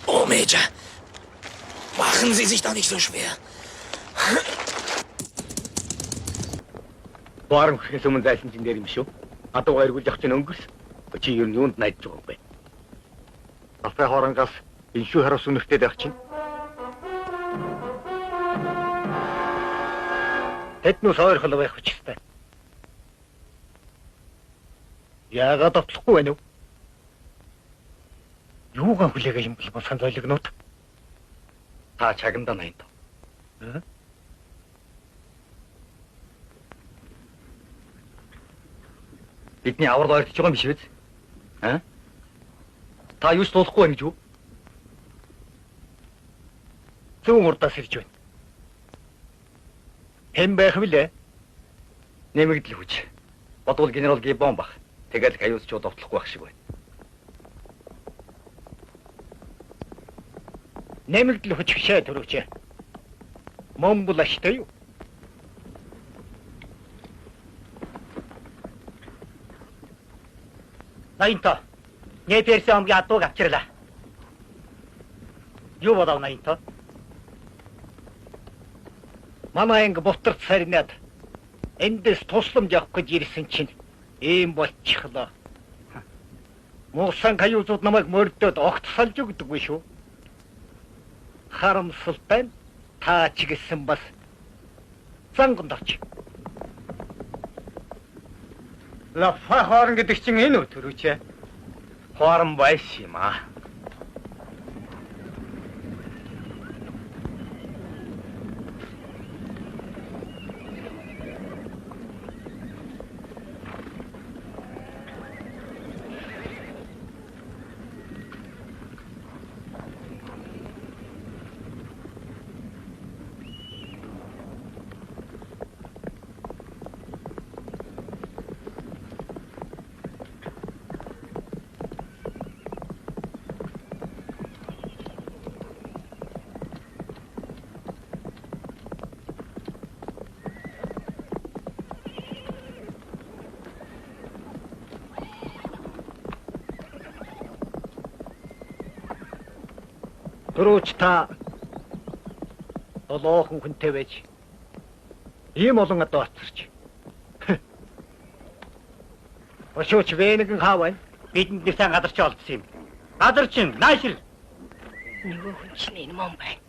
[SPEAKER 5] Oh, Major. Machen Sie sich doch nicht so schwer.
[SPEAKER 2] Барам гэхээс өмнө зайсан чинь дээр юм шүү. Одоо хоёргүй явах чинь өнгөрс. Чи юу юунд найдаж байгаа юм бэ? Алтай хооронгоос энэ шүү хараас үнэртэй байх чинь. Тэднээс ойрхол байх хүчтэй. Яагаад тотлохгүй байна уу? Юугаан хүлээгээ юм бол сан зойлогнууд. Та чагнда найд. Бидний аврал ойртож байгаа юм биш үү? Та юус тулахгүй байна гэж юу? Зүүн урдаас ирж байна. Хэн байх вүлээ? Нэмэгдэл хүч. Бодвол генерал Гибон бах. Тэгэл каюусчууд овтлохгүй байх шиг байна. Нэмэгдэл хүч гişээ төрөвчээ. Монбул аштай юу? Наинто. Не перси омгийн адууг авчирлаа. Юу бодов Наинто? Манай анги бутарт сарнаад эндээс тусламж авах гэж ирсэн чинь ийм болчихлоо. Муусан каюусууд намайг мордоод огт салж өгдөггүй шүү. Харамсалтай та ч гэсэн бас занганд орч. Лафа хоорон гэдэг чинь энэ үү төрүүчээ? Хоорон байш юм аа. Төрөөч та долоохон хүнтэй байж ийм олон одоо оцорч. Очооч вэнэгэн хаавай бидэнд нэг сайн газарч олдсон юм. Газар чинь наашил.
[SPEAKER 10] Нөгөө хүн чинь энэ мөн байна.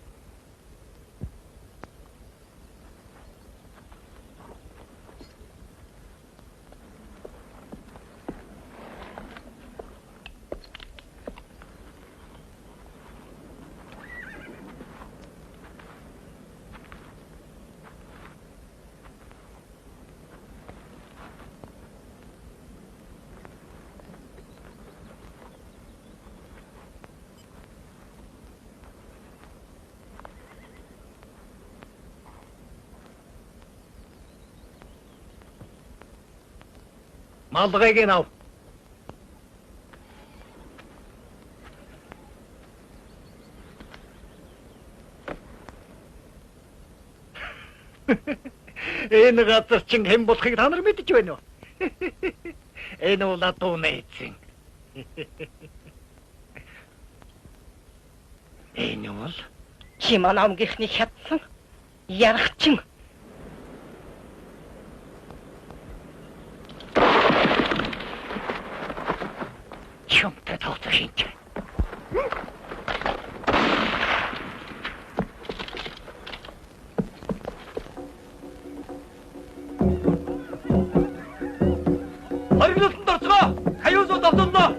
[SPEAKER 10] Малгайг нав. Энэ газар чинь хэн болохыг та нар мэдэж байна уу? Энэ бол атуу найзын. Энэ бол Чи манай омгийнхний хятсан ярахчин. Чамтай тоглох шинж.
[SPEAKER 3] Оргилсан дорцгоо. Хаюусууд автондоо.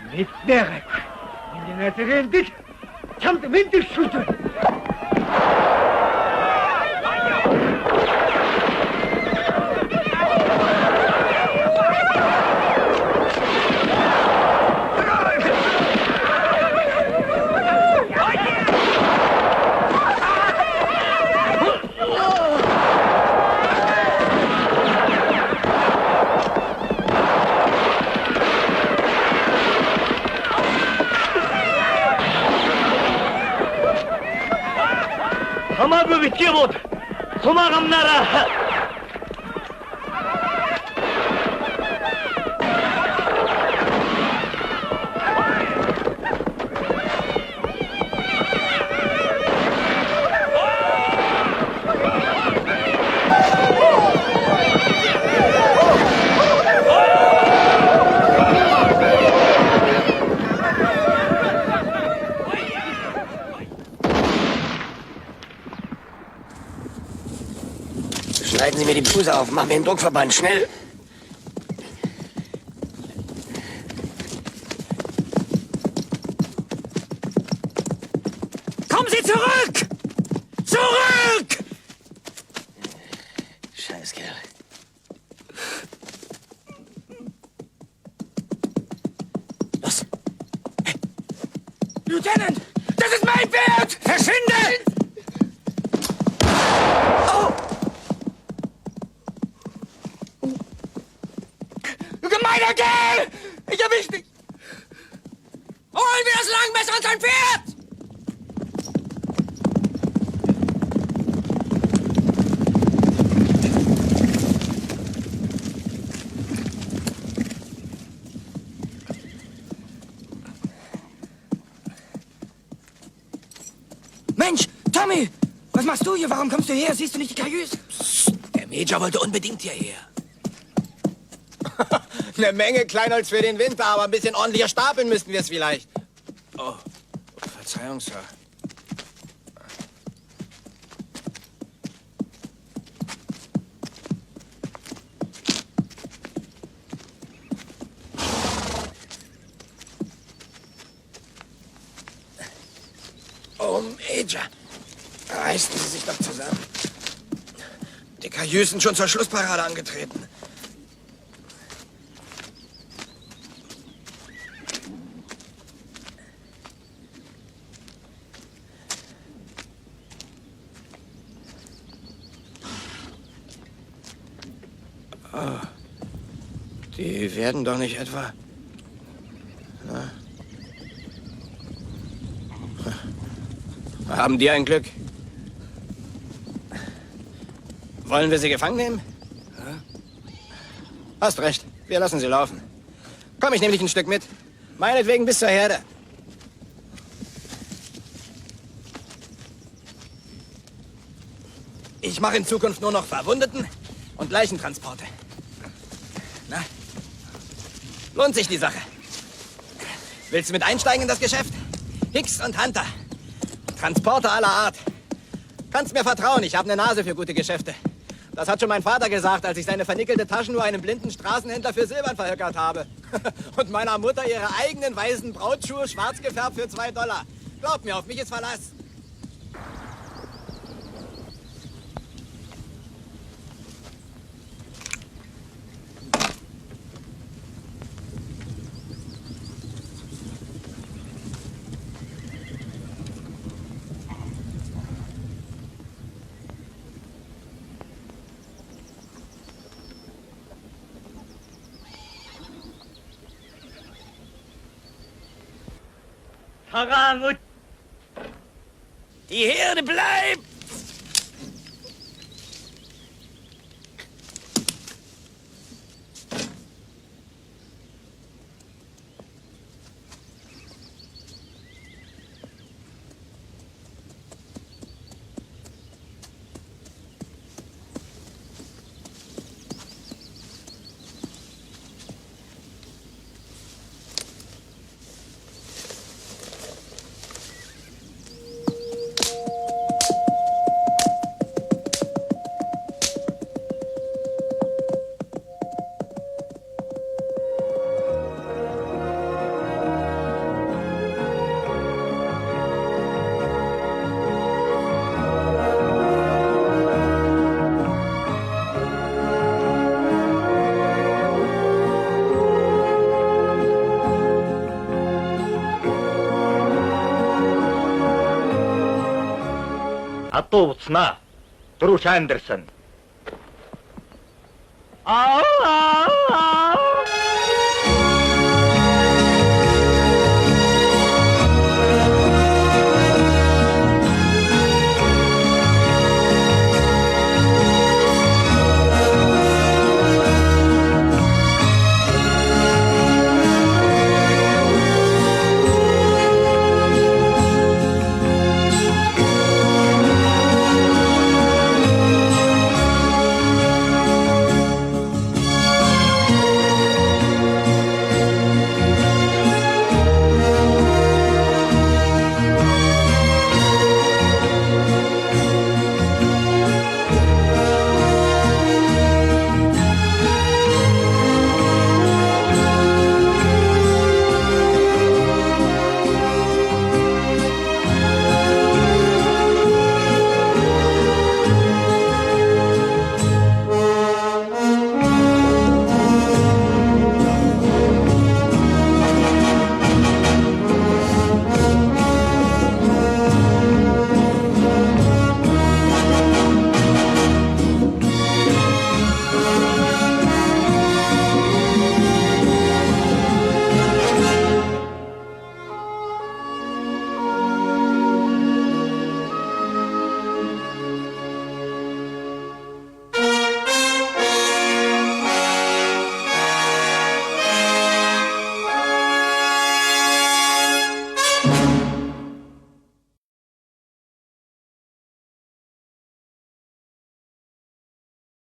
[SPEAKER 2] Мэднэ. Миний зэрэгдэл чамд мэддэг шүү дээ.
[SPEAKER 3] Хамаагүй битгий бод. Сумаа гамнаараа.
[SPEAKER 12] Schneiden Sie mir die Bluse auf, machen wir den Druckverband, schnell!
[SPEAKER 8] Kommen Sie zurück! Zurück!
[SPEAKER 12] Scheißkerl. Los! Hey. Lieutenant! Das ist mein Pferd! Verschwinde! Oh! Du gemeiner Kerl! Ich erwisch dich! Holen wir das Langmesser an sein Pferd! Mensch, Tommy! Was machst du hier? Warum kommst du her? Siehst du nicht die Kajüs?
[SPEAKER 5] Der Major wollte unbedingt hierher. Eine Menge Kleinholz für den Winter, aber ein bisschen ordentlicher stapeln müssten wir es vielleicht. Oh, Verzeihung, Sir. Oh, Major. Reißen Sie sich doch zusammen. Die Kajüs sind schon zur Schlussparade angetreten. Oh, die werden doch nicht etwa... Na? Haben die ein Glück? Wollen wir sie gefangen nehmen? Hast recht. Wir lassen sie laufen. Komm, ich nehme dich ein Stück mit. Meinetwegen bis zur Herde. Ich mache in Zukunft nur noch Verwundeten und Leichentransporte. Na? Lohnt sich die Sache. Willst du mit einsteigen in das Geschäft? Hicks und Hunter. Transporter aller Art. Kannst mir vertrauen, ich habe eine Nase für gute Geschäfte. Das hat schon mein Vater gesagt, als ich seine vernickelte Taschenuhr einem blinden Straßenhändler für Silbern verhökert habe. Und meiner Mutter ihre eigenen weißen Brautschuhe schwarz gefärbt für $2. Glaub mir, auf mich ist Verlass.
[SPEAKER 2] цагаан өч.
[SPEAKER 5] Die Herde bleibt!
[SPEAKER 2] Адуу уцнаа. Дөрөв Андерсон. Аа